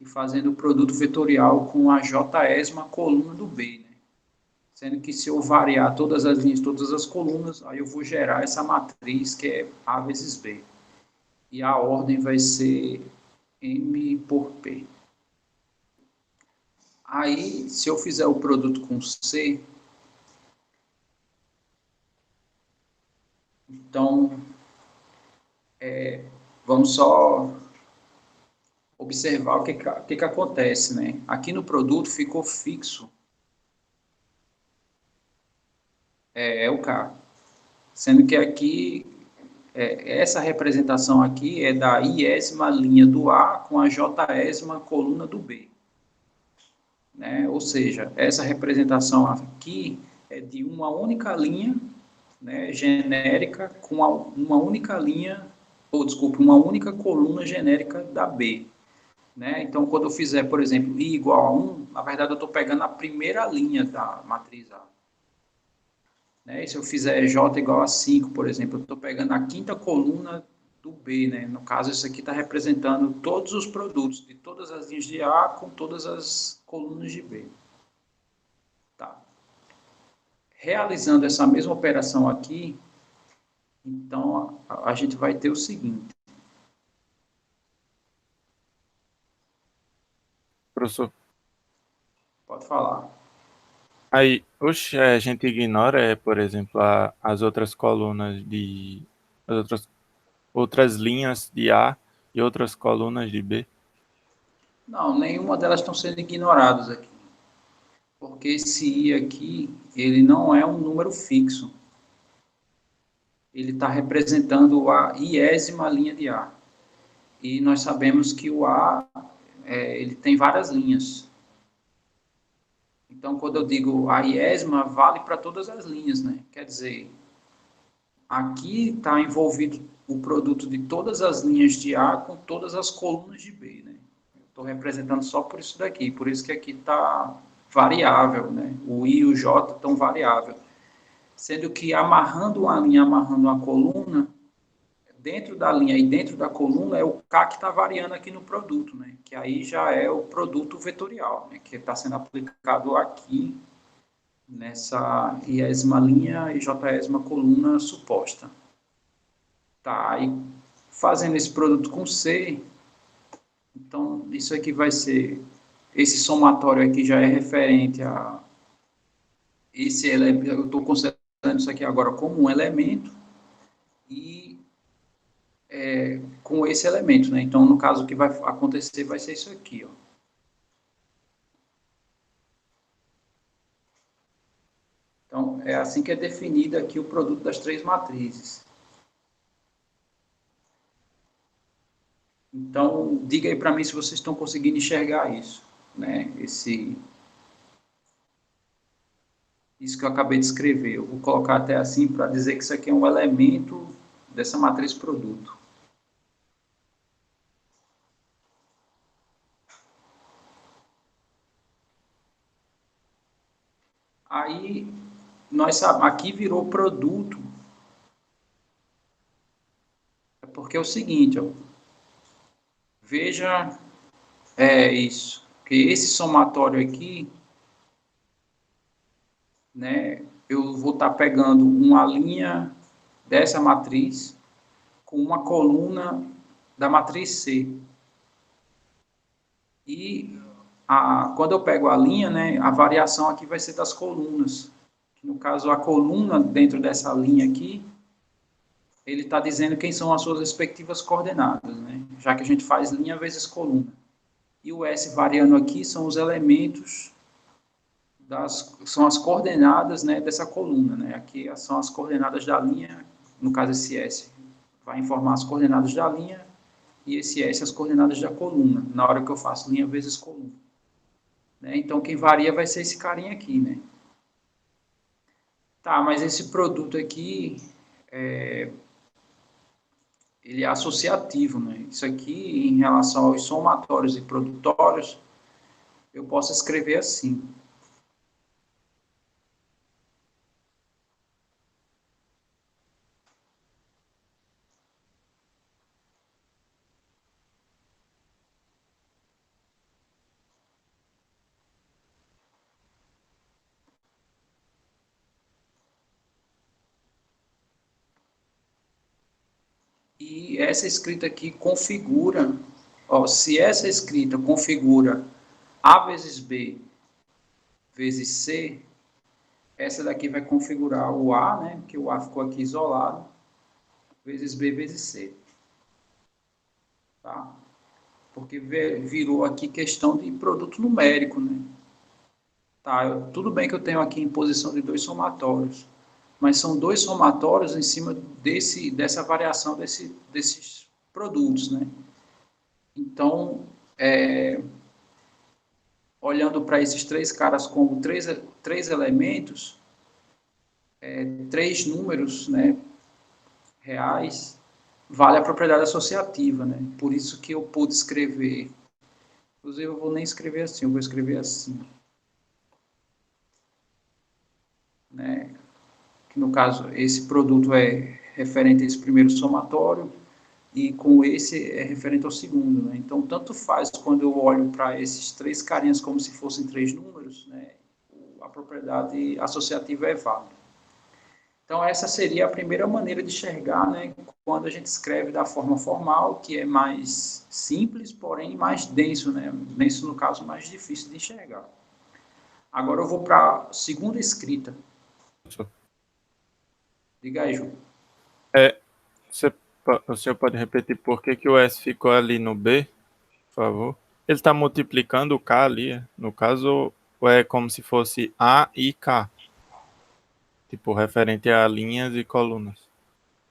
e fazendo o produto vetorial com a jésima coluna do B, né? Sendo que se eu variar todas as linhas, todas as colunas, aí eu vou gerar essa matriz que é A vezes B. E a ordem vai ser M por P. Aí, se eu fizer o produto com C, então, vamos só observar o que acontece, né? Aqui no produto ficou fixo o K, sendo que aqui, essa representação aqui é da iésima linha do A com a jésima coluna do B. né? Ou seja, essa representação aqui é de uma única linha, né, genérica com uma única linha, ou desculpa, uma única coluna genérica da B. Né? Então, quando eu fizer, por exemplo, I igual a 1, na verdade eu estou pegando a primeira linha da matriz A. Né? E se eu fizer J igual a 5, por exemplo, eu estou pegando a quinta coluna do B. Né? No caso, isso aqui está representando todos os produtos de todas as linhas de A com todas as colunas de B. Tá. Realizando essa mesma operação aqui, então a gente vai ter o seguinte. Professor. Pode falar. Aí, oxe, a gente ignora, por exemplo, as outras colunas de. As outras linhas de A e outras colunas de B. Não, nenhuma delas estão sendo ignoradas aqui. Porque esse I aqui, ele não é um número fixo. Ele está representando a iésima linha de A. E nós sabemos que o A, ele tem várias linhas. Então, quando eu digo a iésima, vale para todas as linhas, né? Quer dizer, aqui está envolvido o produto de todas as linhas de A com todas as colunas de B, né? Estou representando só por isso daqui, por isso que aqui está variável, né? O I e o J estão variável. Sendo que amarrando uma linha, amarrando uma coluna, dentro da linha e dentro da coluna é o K que está variando aqui no produto, né? Que aí já é o produto vetorial, né? Que está sendo aplicado aqui nessa iésima linha e jésima coluna suposta. Tá, e fazendo esse produto com C, então isso aqui vai ser, esse somatório aqui já é referente a esse elemento, eu estou considerando isso aqui agora como um elemento e com esse elemento, né? Então, no caso, o que vai acontecer vai ser isso aqui, ó. Então, é assim que é definido aqui o produto das três matrizes. Então, diga aí para mim se vocês estão conseguindo enxergar isso, né? Isso que eu acabei de escrever. Eu vou colocar até assim para dizer que isso aqui é um elemento dessa matriz produto. Aí, nós sabemos, aqui virou produto, porque é o seguinte, ó, veja, isso, que esse somatório aqui, né, eu vou estar pegando uma linha dessa matriz com uma coluna da matriz C. E quando eu pego a linha, né, a variação aqui vai ser das colunas. No caso, a coluna dentro dessa linha aqui, ele está dizendo quem são as suas respectivas coordenadas, né? Já que a gente faz linha vezes coluna. E o S variando aqui são os elementos são as coordenadas, né, dessa coluna, né? Aqui são as coordenadas da linha, no caso esse S vai informar as coordenadas da linha e esse S as coordenadas da coluna, na hora que eu faço linha vezes coluna. Né? Então quem varia vai ser esse carinha aqui, né? Tá, mas esse produto aqui, ele é associativo, né? Isso aqui, em relação aos somatórios e produtórios, eu posso escrever assim. E essa escrita aqui configura, ó, se essa escrita configura A vezes B vezes C, essa daqui vai configurar o A, né? Porque o A ficou aqui isolado, vezes B vezes C. Tá? Porque virou aqui questão de produto numérico, né? Tá, tudo bem que eu tenho aqui em posição de dois somatórios, mas são dois somatórios em cima dessa variação desses produtos, né? Então, olhando para esses três caras como três elementos, três números, né, reais, vale a propriedade associativa, né? Por isso que eu pude escrever. Inclusive, eu vou nem escrever assim, eu vou escrever assim, né? Que no caso, esse produto é referente a esse primeiro somatório e com esse é referente ao segundo, né? Então, tanto faz quando eu olho para esses três carinhas como se fossem três números, né? A propriedade associativa é válida. Então, essa seria a primeira maneira de enxergar, né, quando a gente escreve da forma formal, que é mais simples, porém mais denso, né? Denso, no caso, mais difícil de enxergar. Agora eu vou para a segunda escrita. Diga aí, João. Você, o senhor pode repetir por que que o S ficou ali no B, por favor? Ele está multiplicando o K ali, no caso, ou é como se fosse A e K, tipo, referente a linhas e colunas.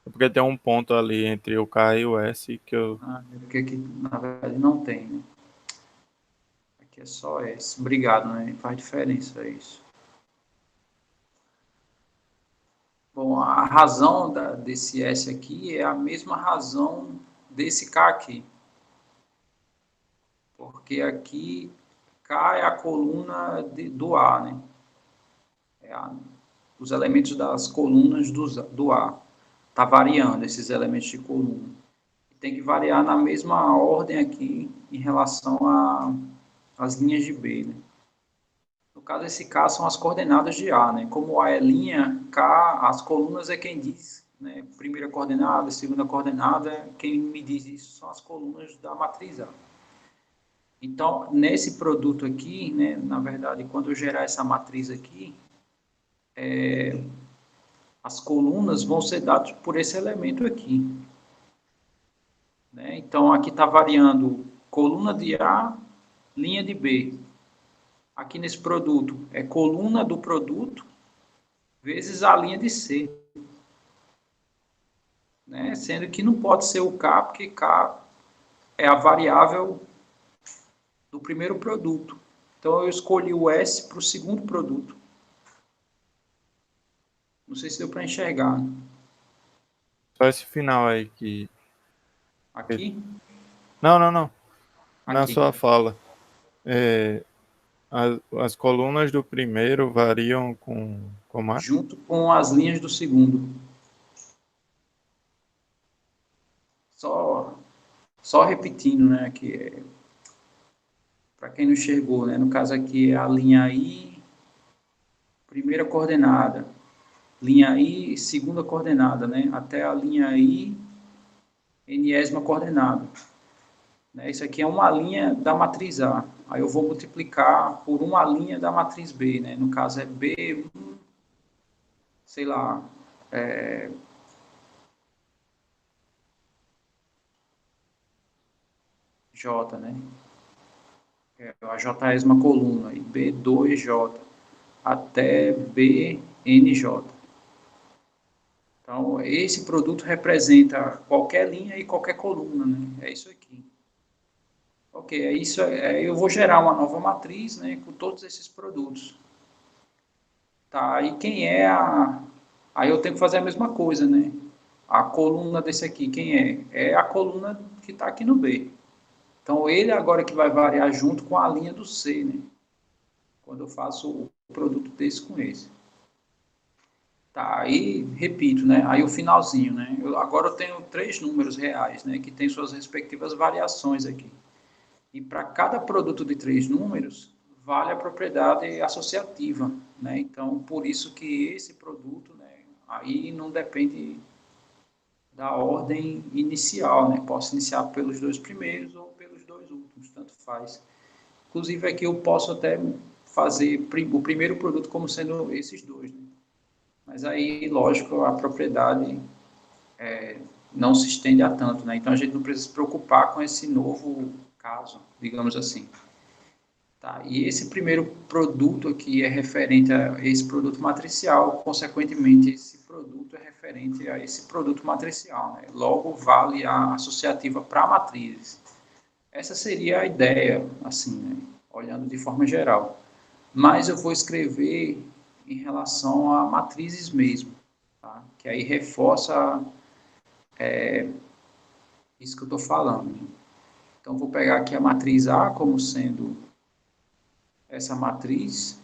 Porque tem um ponto ali entre o K e o S que eu... Porque aqui, na verdade, não tem, né? Aqui é só S. Obrigado, né? Faz diferença isso. Bom, a razão desse S aqui é a mesma razão desse K aqui. Porque aqui K é a coluna do A, né? Os elementos das colunas do A. Está variando esses elementos de coluna. Tem que variar na mesma ordem aqui em relação às linhas de B, né? No caso, esse K são as coordenadas de A, né? Como A é linha, K, as colunas é quem diz, né? Primeira coordenada, segunda coordenada, quem me diz isso são as colunas da matriz A. Então, nesse produto aqui, né, na verdade, quando eu gerar essa matriz aqui, as colunas vão ser dadas por esse elemento aqui, né? Então, aqui está variando coluna de A, linha de B. Aqui nesse produto é coluna do produto vezes a linha de C, né? Sendo que não pode ser o K, porque K é a variável do primeiro produto. Então, eu escolhi o S para o segundo produto. Não sei se deu para enxergar. Só esse final aí que... Aqui? Não, não, não. Na Aqui. sua fala. É, as colunas do primeiro variam com mais? Junto com as linhas do segundo. Só repetindo, né? Que para quem não enxergou, né? No caso aqui é a linha I, primeira coordenada. Linha I, segunda coordenada, né? Até a linha I, enésima coordenada. Né? Isso aqui é uma linha da matriz A. Aí eu vou multiplicar por uma linha da matriz B, né? No caso é B1, sei lá, J, né? É a Jésima coluna, e B2J, até BNJ. Então, esse produto representa qualquer linha e qualquer coluna, né? É isso aqui. Ok, é isso. Eu vou gerar uma nova matriz, né, com todos esses produtos. Tá, e quem é a... Aí eu tenho que fazer a mesma coisa, né? A coluna desse aqui, quem é? É a coluna que está aqui no B. Então, ele agora que vai variar junto com a linha do C, né? Quando eu faço o produto desse com esse. Tá, aí, repito, né? Aí o finalzinho, né? Agora eu tenho três números reais, né? Que tem suas respectivas variações aqui. E para cada produto de três números, vale a propriedade associativa, né? Então, por isso que esse produto, né? Aí não depende da ordem inicial, né? Posso iniciar pelos dois primeiros ou pelos dois últimos, tanto faz. Inclusive, aqui eu posso até fazer o primeiro produto como sendo esses dois, né? Mas aí, lógico, a propriedade não se estende a tanto, né? Então a gente não precisa se preocupar com esse novo caso, digamos assim. Tá? E esse primeiro produto aqui é referente a esse produto matricial, consequentemente, esse produto é referente a esse produto matricial, né? Logo, vale a associativa para matrizes. Essa seria a ideia, assim, né? olhando de forma geral. Mas eu vou escrever em relação a matrizes mesmo, tá? Que aí reforça isso que eu estou falando. Então, vou pegar aqui a matriz A como sendo essa matriz.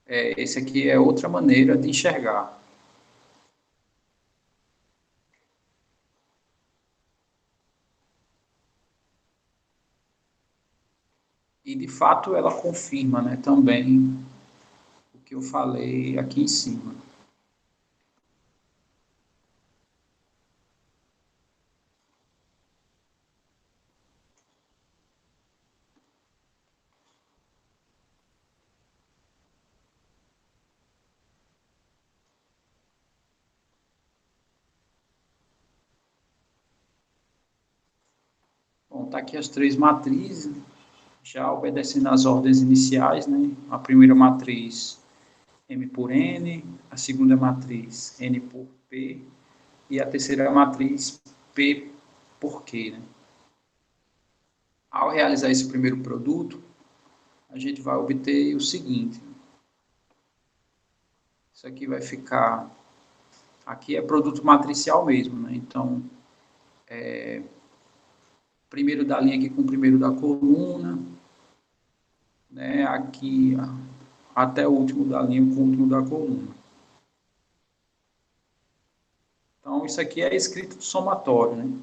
Esse aqui é outra maneira de enxergar. E, de fato, ela confirma, né, também o que eu falei aqui em cima. Bom, tá aqui as três matrizes, já obedecendo às ordens iniciais, né? A primeira matriz M por N, a segunda matriz N por P e a terceira matriz P por Q, né? Ao realizar esse primeiro produto, a gente vai obter o seguinte. Isso aqui vai ficar... Aqui é produto matricial mesmo, né? Então, primeiro da linha aqui com o primeiro da coluna, né? Aqui até o último da linha com o último da coluna. Então, isso aqui é escrito do somatório, né?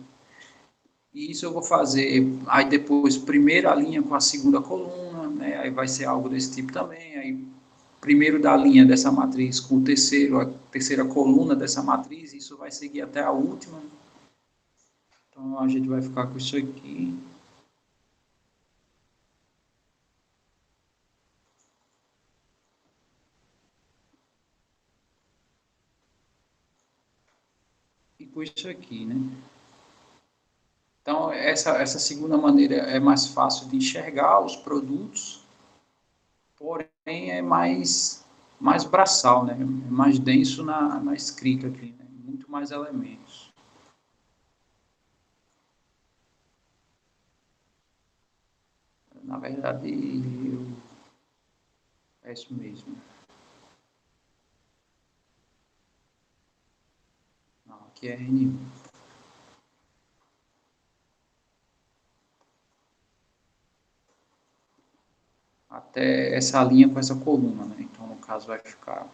E isso eu vou fazer, aí depois, primeira linha com a segunda coluna, né? Aí vai ser algo desse tipo também. Aí, primeiro da linha dessa matriz com o terceiro, a terceira coluna dessa matriz, isso vai seguir até a última. Então, a gente vai ficar com isso aqui. E com isso aqui, né? Então, essa segunda maneira é mais fácil de enxergar os produtos, porém é mais braçal, né? É mais denso na escrita aqui, né? Muito mais elementos. Na verdade, é isso mesmo. Não, aqui é N1. Até essa linha com essa coluna, né? Então, no caso, vai ficar...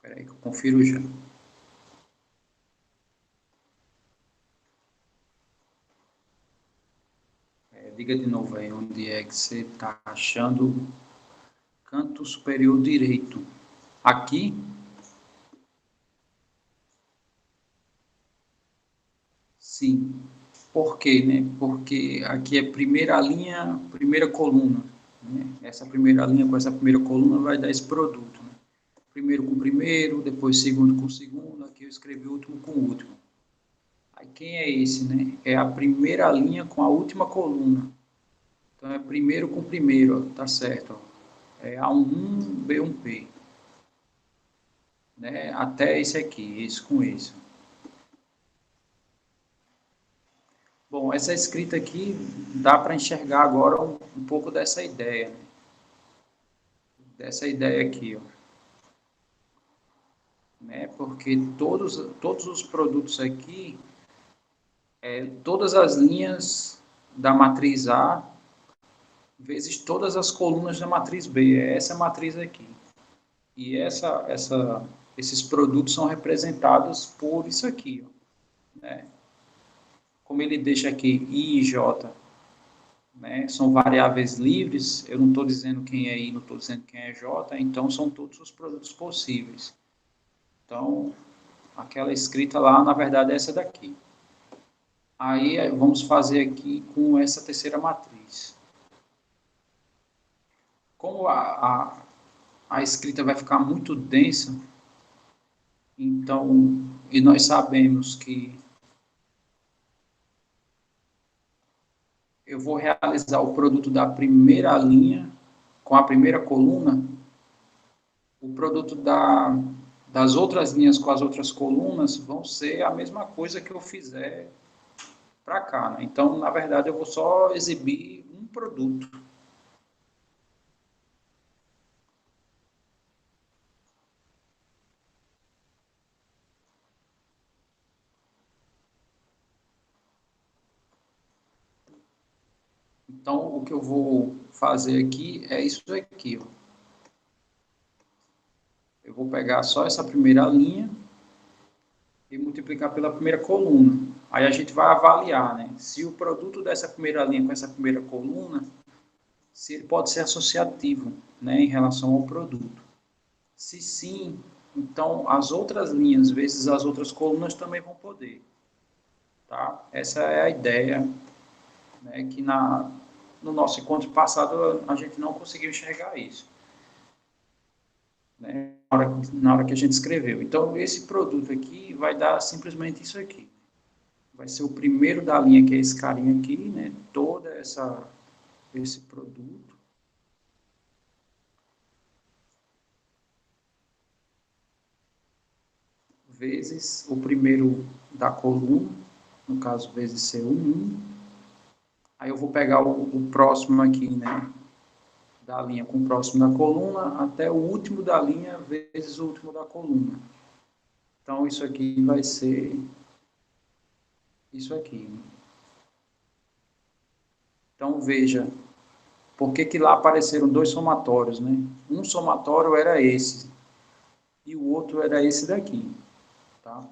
Espera aí que eu confiro já. Diga de novo aí onde é que você está achando canto superior direito. Aqui? Sim. Por quê, né? Porque aqui é primeira linha, primeira coluna, né? Essa primeira linha com essa primeira coluna vai dar esse produto, né? Primeiro com primeiro, depois segundo com segundo, aqui eu escrevi o último com o último. Aí quem é esse, né? É a primeira linha com a última coluna. Então é primeiro com primeiro, ó, tá certo, ó. É A11, B1P, né? Até esse aqui, esse com esse. Bom, essa escrita aqui dá para enxergar agora um pouco dessa ideia, né? Dessa ideia aqui, ó, né? Porque todos os produtos aqui, todas as linhas da matriz A vezes todas as colunas da matriz B, é essa matriz aqui. E esses produtos são representados por isso aqui, ó, né? Como ele deixa aqui I e J, né, são variáveis livres, eu não estou dizendo quem é I, não estou dizendo quem é J, então são todos os produtos possíveis. Então, aquela escrita lá, na verdade, é essa daqui. Aí, vamos fazer aqui com essa terceira matriz. como a escrita vai ficar muito densa, então, e nós sabemos que eu vou realizar o produto da primeira linha com a primeira coluna, o produto das outras linhas com as outras colunas vão ser a mesma coisa que eu fizer para cá, né? Então, na verdade, eu vou só exibir um produto. Então, o que eu vou fazer aqui é isso aqui, ó. Eu vou pegar só essa primeira linha e multiplicar pela primeira coluna. Aí a gente vai avaliar, né? Se o produto dessa primeira linha com essa primeira coluna, se ele pode ser associativo, né, em relação ao produto. Se sim, então as outras linhas vezes as outras colunas também vão poder, tá? Essa é a ideia, né, que no nosso encontro passado a gente não conseguiu enxergar isso, né, na hora que a gente escreveu. Então, esse produto aqui vai dar simplesmente isso aqui. Vai ser o primeiro da linha, que é esse carinha aqui, né, esse produto, vezes o primeiro da coluna, no caso, vezes C1. Aí eu vou pegar o próximo aqui, né, da linha com o próximo da coluna, até o último da linha vezes o último da coluna. Então, isso aqui vai ser isso aqui. Então, veja, por que lá apareceram dois somatórios, né? Um somatório era esse, e o outro era esse daqui, tá?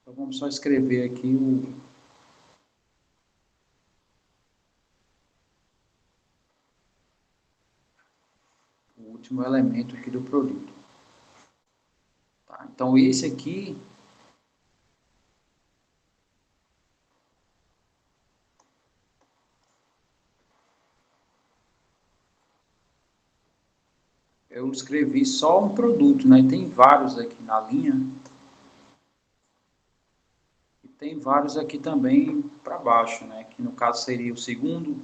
Então, vamos só escrever aqui o último elemento aqui do produto. Tá? Então, esse aqui eu escrevi só um produto, né? Tem vários aqui na linha. E tem vários aqui também para baixo, né? Que no caso seria o segundo,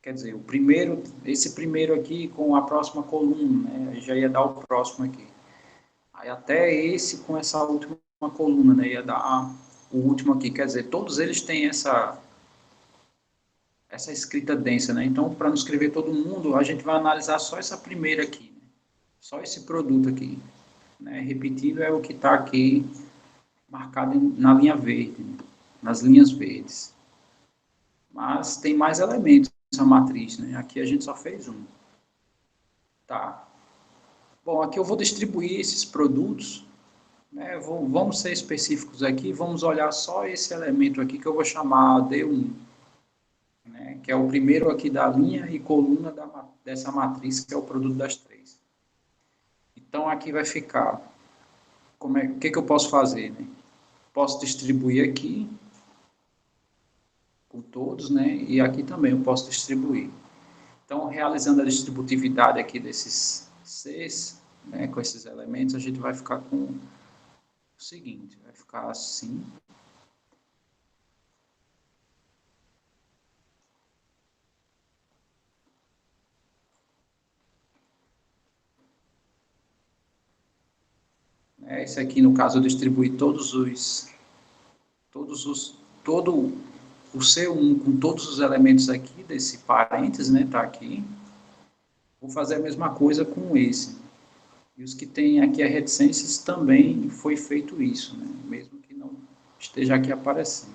quer dizer, o primeiro, esse primeiro aqui com a próxima coluna, né? Aí já ia dar o próximo aqui. Aí até esse com essa última coluna, né? Ia dar o último aqui. Quer dizer, todos eles têm essa escrita densa, né? Então, para não escrever todo mundo, a gente vai analisar só essa primeira aqui, né? Só esse produto aqui, né? Repetido é o que está aqui marcado na linha verde, né? Nas linhas verdes. Mas tem mais elementos nessa matriz, né? Aqui a gente só fez um. Tá. Bom, aqui eu vou distribuir esses produtos, né? Vamos ser específicos aqui, vamos olhar só esse elemento aqui que eu vou chamar D1, né? Que é o primeiro aqui da linha e coluna dessa matriz, que é o produto das três. Então, aqui vai ficar, o que eu posso fazer, né? Posso distribuir aqui, por todos, né? E aqui também eu posso distribuir. Então, realizando a distributividade aqui desses Cs, né, com esses elementos, a gente vai ficar com o seguinte, vai ficar assim. Esse aqui, no caso, eu distribuí todo o C1 com todos os elementos aqui desse parênteses, né, tá aqui. Vou fazer a mesma coisa com esse. E os que têm aqui a reticências também foi feito isso, né, mesmo que não esteja aqui aparecendo.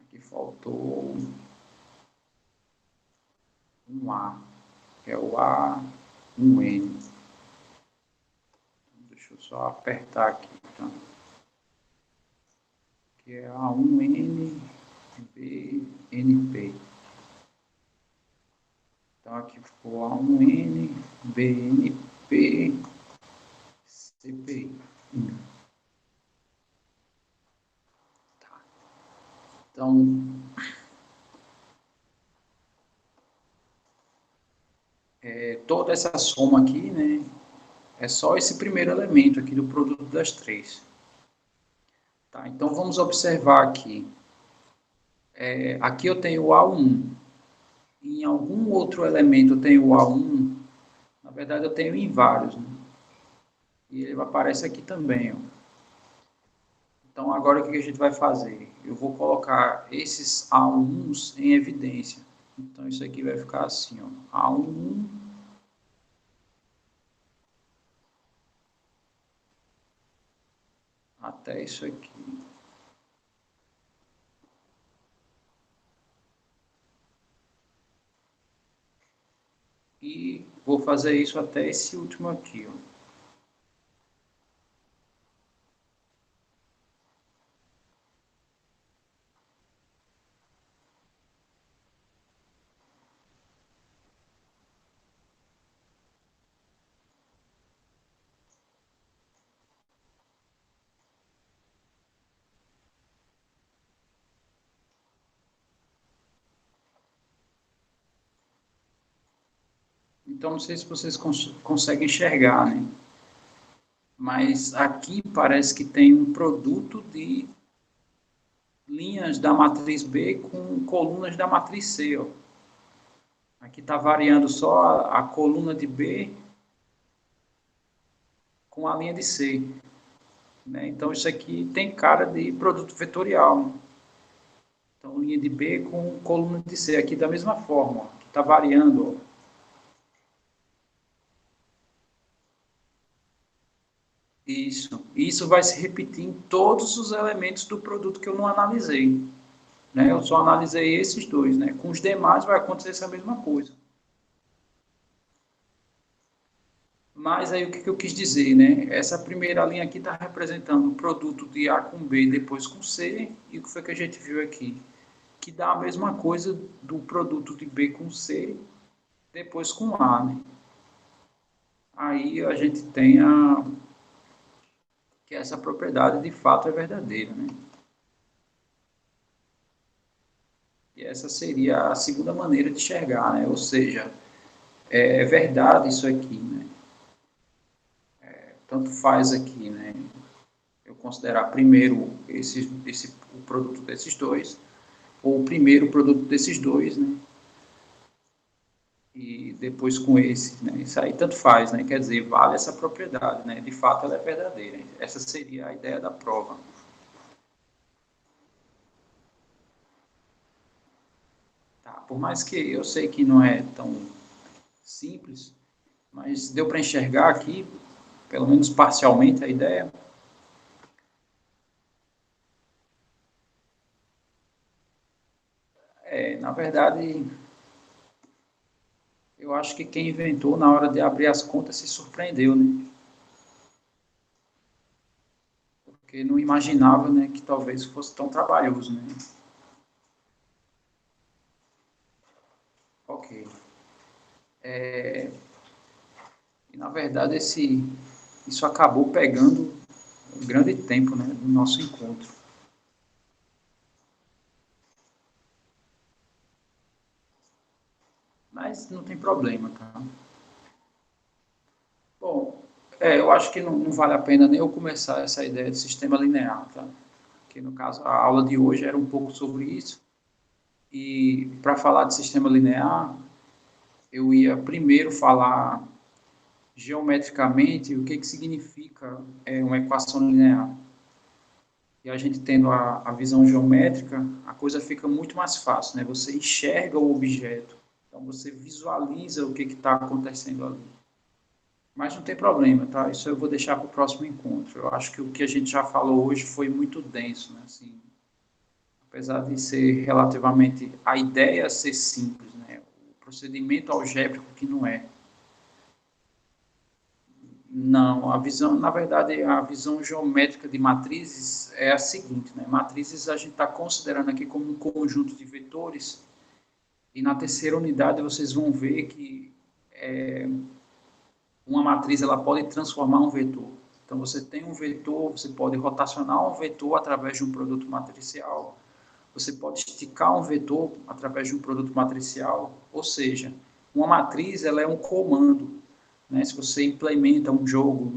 Aqui faltou um A, que é o A1N. Deixa eu só apertar aqui, tá? Que é A1NBNP. Então, aqui ficou A1NBNP CPI. Então, toda essa soma aqui, né, é só esse primeiro elemento aqui do produto das três. Tá, então, vamos observar aqui. Aqui eu tenho o A1. Em algum outro elemento eu tenho o A1. Na verdade, eu tenho em vários. Né? E ele aparece aqui também. Ó. Então, agora o que a gente vai fazer? Eu vou colocar esses A1s em evidência. Então, isso aqui vai ficar assim, ó. A1 até isso aqui. E vou fazer isso até esse último aqui, ó. Então, não sei se vocês conseguem enxergar, né? Mas aqui parece que tem um produto de linhas da matriz B com colunas da matriz C. Ó. Aqui está variando só a coluna de B com a linha de C. Né? Então, isso aqui tem cara de produto vetorial. Né? Então, linha de B com coluna de C. Aqui da mesma forma, que está variando. Ó. Isso vai se repetir em todos os elementos do produto que eu não analisei. Né? Eu só analisei esses dois. Né? Com os demais vai acontecer essa mesma coisa. Mas aí o que eu quis dizer, né? Essa primeira linha aqui está representando o produto de A com B, depois com C, e o que foi que a gente viu aqui? Que dá a mesma coisa do produto de B com C, depois com A, né? Aí a gente tem que essa propriedade de fato é verdadeira, né? E essa seria a segunda maneira de enxergar, né? Ou seja, é verdade isso aqui, né? Tanto faz aqui, né? Eu considerar primeiro o produto desses dois, ou o primeiro produto desses dois, né? E depois com esse, né? Isso aí tanto faz, né? Quer dizer, vale essa propriedade, né? De fato, ela é verdadeira. Essa seria a ideia da prova. Tá? Por mais que eu sei que não é tão simples, mas deu para enxergar aqui, pelo menos parcialmente, a ideia. Na verdade, eu acho que quem inventou na hora de abrir as contas se surpreendeu, né? Porque não imaginava, né, que talvez fosse tão trabalhoso, né? Ok. E, na verdade, isso acabou pegando um grande tempo, né, do nosso encontro. Mas não tem problema, tá? Bom, eu acho que não vale a pena nem eu começar essa ideia de sistema linear, tá? Que, no caso, a aula de hoje era um pouco sobre isso. E, para falar de sistema linear, eu ia primeiro falar geometricamente o que significa uma equação linear. E a gente tendo a visão geométrica, a coisa fica muito mais fácil, né? Você enxerga o objeto, então você visualiza o que está acontecendo ali. Mas não tem problema, tá? Isso eu vou deixar para o próximo encontro. Eu acho que o que a gente já falou hoje foi muito denso, né? Assim, apesar de ser relativamente a ideia ser simples, né? O procedimento algébrico que não é. Não, a visão, na verdade, a visão geométrica de matrizes é a seguinte, né? Matrizes a gente está considerando aqui como um conjunto de vetores, e na terceira unidade vocês vão ver que uma matriz ela pode transformar um vetor. Então você tem um vetor, você pode rotacionar um vetor através de um produto matricial, você pode esticar um vetor através de um produto matricial, ou seja, uma matriz ela é um comando, né? Se você implementa um jogo,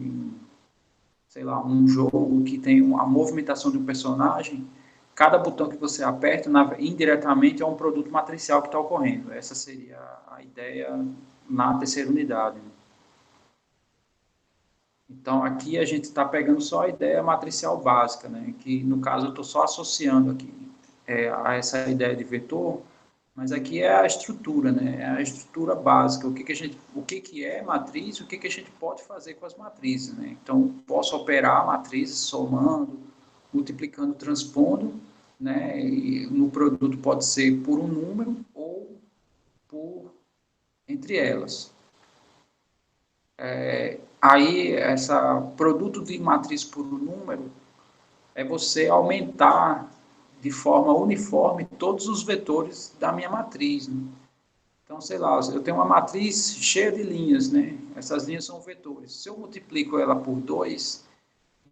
sei lá, um jogo que tem a movimentação de um personagem, cada botão que você aperta, indiretamente é um produto matricial que está ocorrendo. Essa seria a ideia na terceira unidade. Então, aqui a gente está pegando só a ideia matricial básica, né? Que, no caso, eu estou só associando aqui a essa ideia de vetor, mas aqui é a estrutura, né? É a estrutura básica, o que é matriz, o que a gente pode fazer com as matrizes, né? Então, posso operar matrizes somando, multiplicando, transpondo, né? E no produto pode ser por um número ou por entre elas. Aí, essa produto de matriz por um número é você aumentar de forma uniforme todos os vetores da minha matriz, né? Então, sei lá, eu tenho uma matriz cheia de linhas, né? Essas linhas são vetores. Se eu multiplico ela por 2,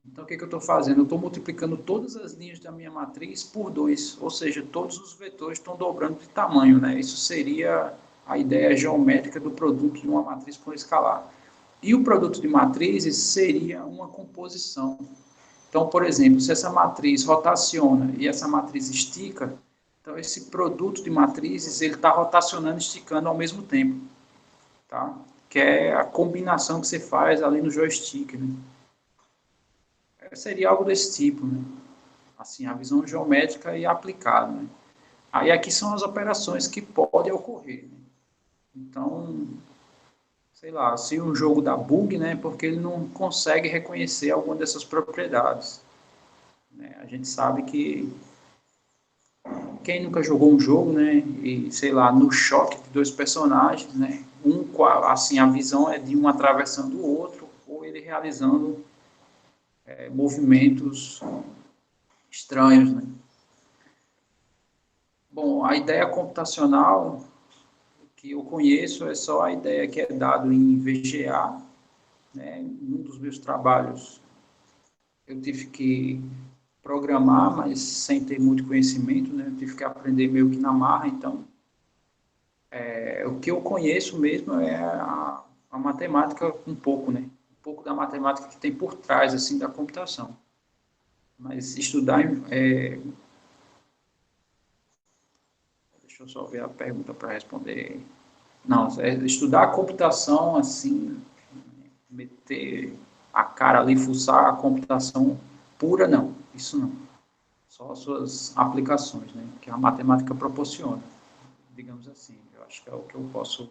então o que eu estou fazendo? Eu estou multiplicando todas as linhas da minha matriz por 2, ou seja, todos os vetores estão dobrando de tamanho, né? Isso seria a ideia geométrica do produto de uma matriz por escalar. E o produto de matrizes seria uma composição. Então, por exemplo, se essa matriz rotaciona e essa matriz estica, então esse produto de matrizes ele está rotacionando e esticando ao mesmo tempo, tá? Que é a combinação que você faz ali no joystick, né? Seria algo desse tipo, né? Assim, a visão geométrica e aplicada, né? Aí aqui são as operações que podem ocorrer, né? Então, sei lá, se um jogo dá bug, né? Porque ele não consegue reconhecer alguma dessas propriedades, né? A gente sabe que quem nunca jogou um jogo, né, e sei lá, no choque de dois personagens, né, assim, a visão é de um atravessando o outro, ou ele realizando movimentos estranhos, né. Bom, a ideia computacional que eu conheço é só a ideia que é dado em VGA, né, num dos meus trabalhos eu tive que programar, mas sem ter muito conhecimento, né, eu tive que aprender meio que na marra, então o que eu conheço mesmo é a matemática um pouco, né? Um pouco da matemática que tem por trás, assim, da computação. Mas estudar, deixa eu só ver a pergunta para responder. Não, estudar a computação, assim, meter a cara ali, fuçar a computação pura, não. Isso não. Só as suas aplicações, né? Que a matemática proporciona, digamos assim. Eu acho que é o que eu posso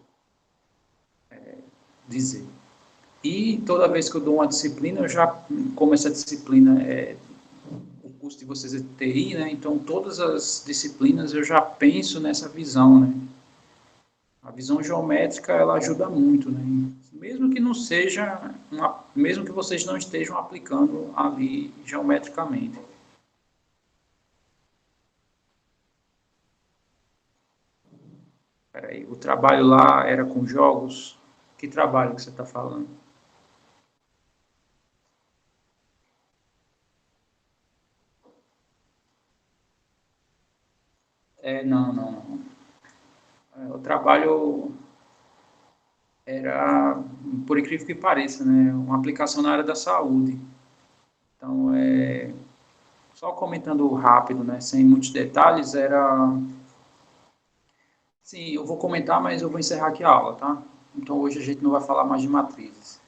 dizer. E toda vez que eu dou uma disciplina, eu já, como essa disciplina é o curso de vocês é de TI, né? Então todas as disciplinas eu já penso nessa visão, né? A visão geométrica ela ajuda muito, né? Mesmo que não seja, mesmo que vocês não estejam aplicando ali geometricamente. Peraí, o trabalho lá era com jogos? Que trabalho que você está falando? Não, não, não. O trabalho era, por incrível que pareça, né, uma aplicação na área da saúde. Então, só comentando rápido, né, sem muitos detalhes, sim, eu vou comentar, mas eu vou encerrar aqui a aula, tá? Então, hoje a gente não vai falar mais de matrizes.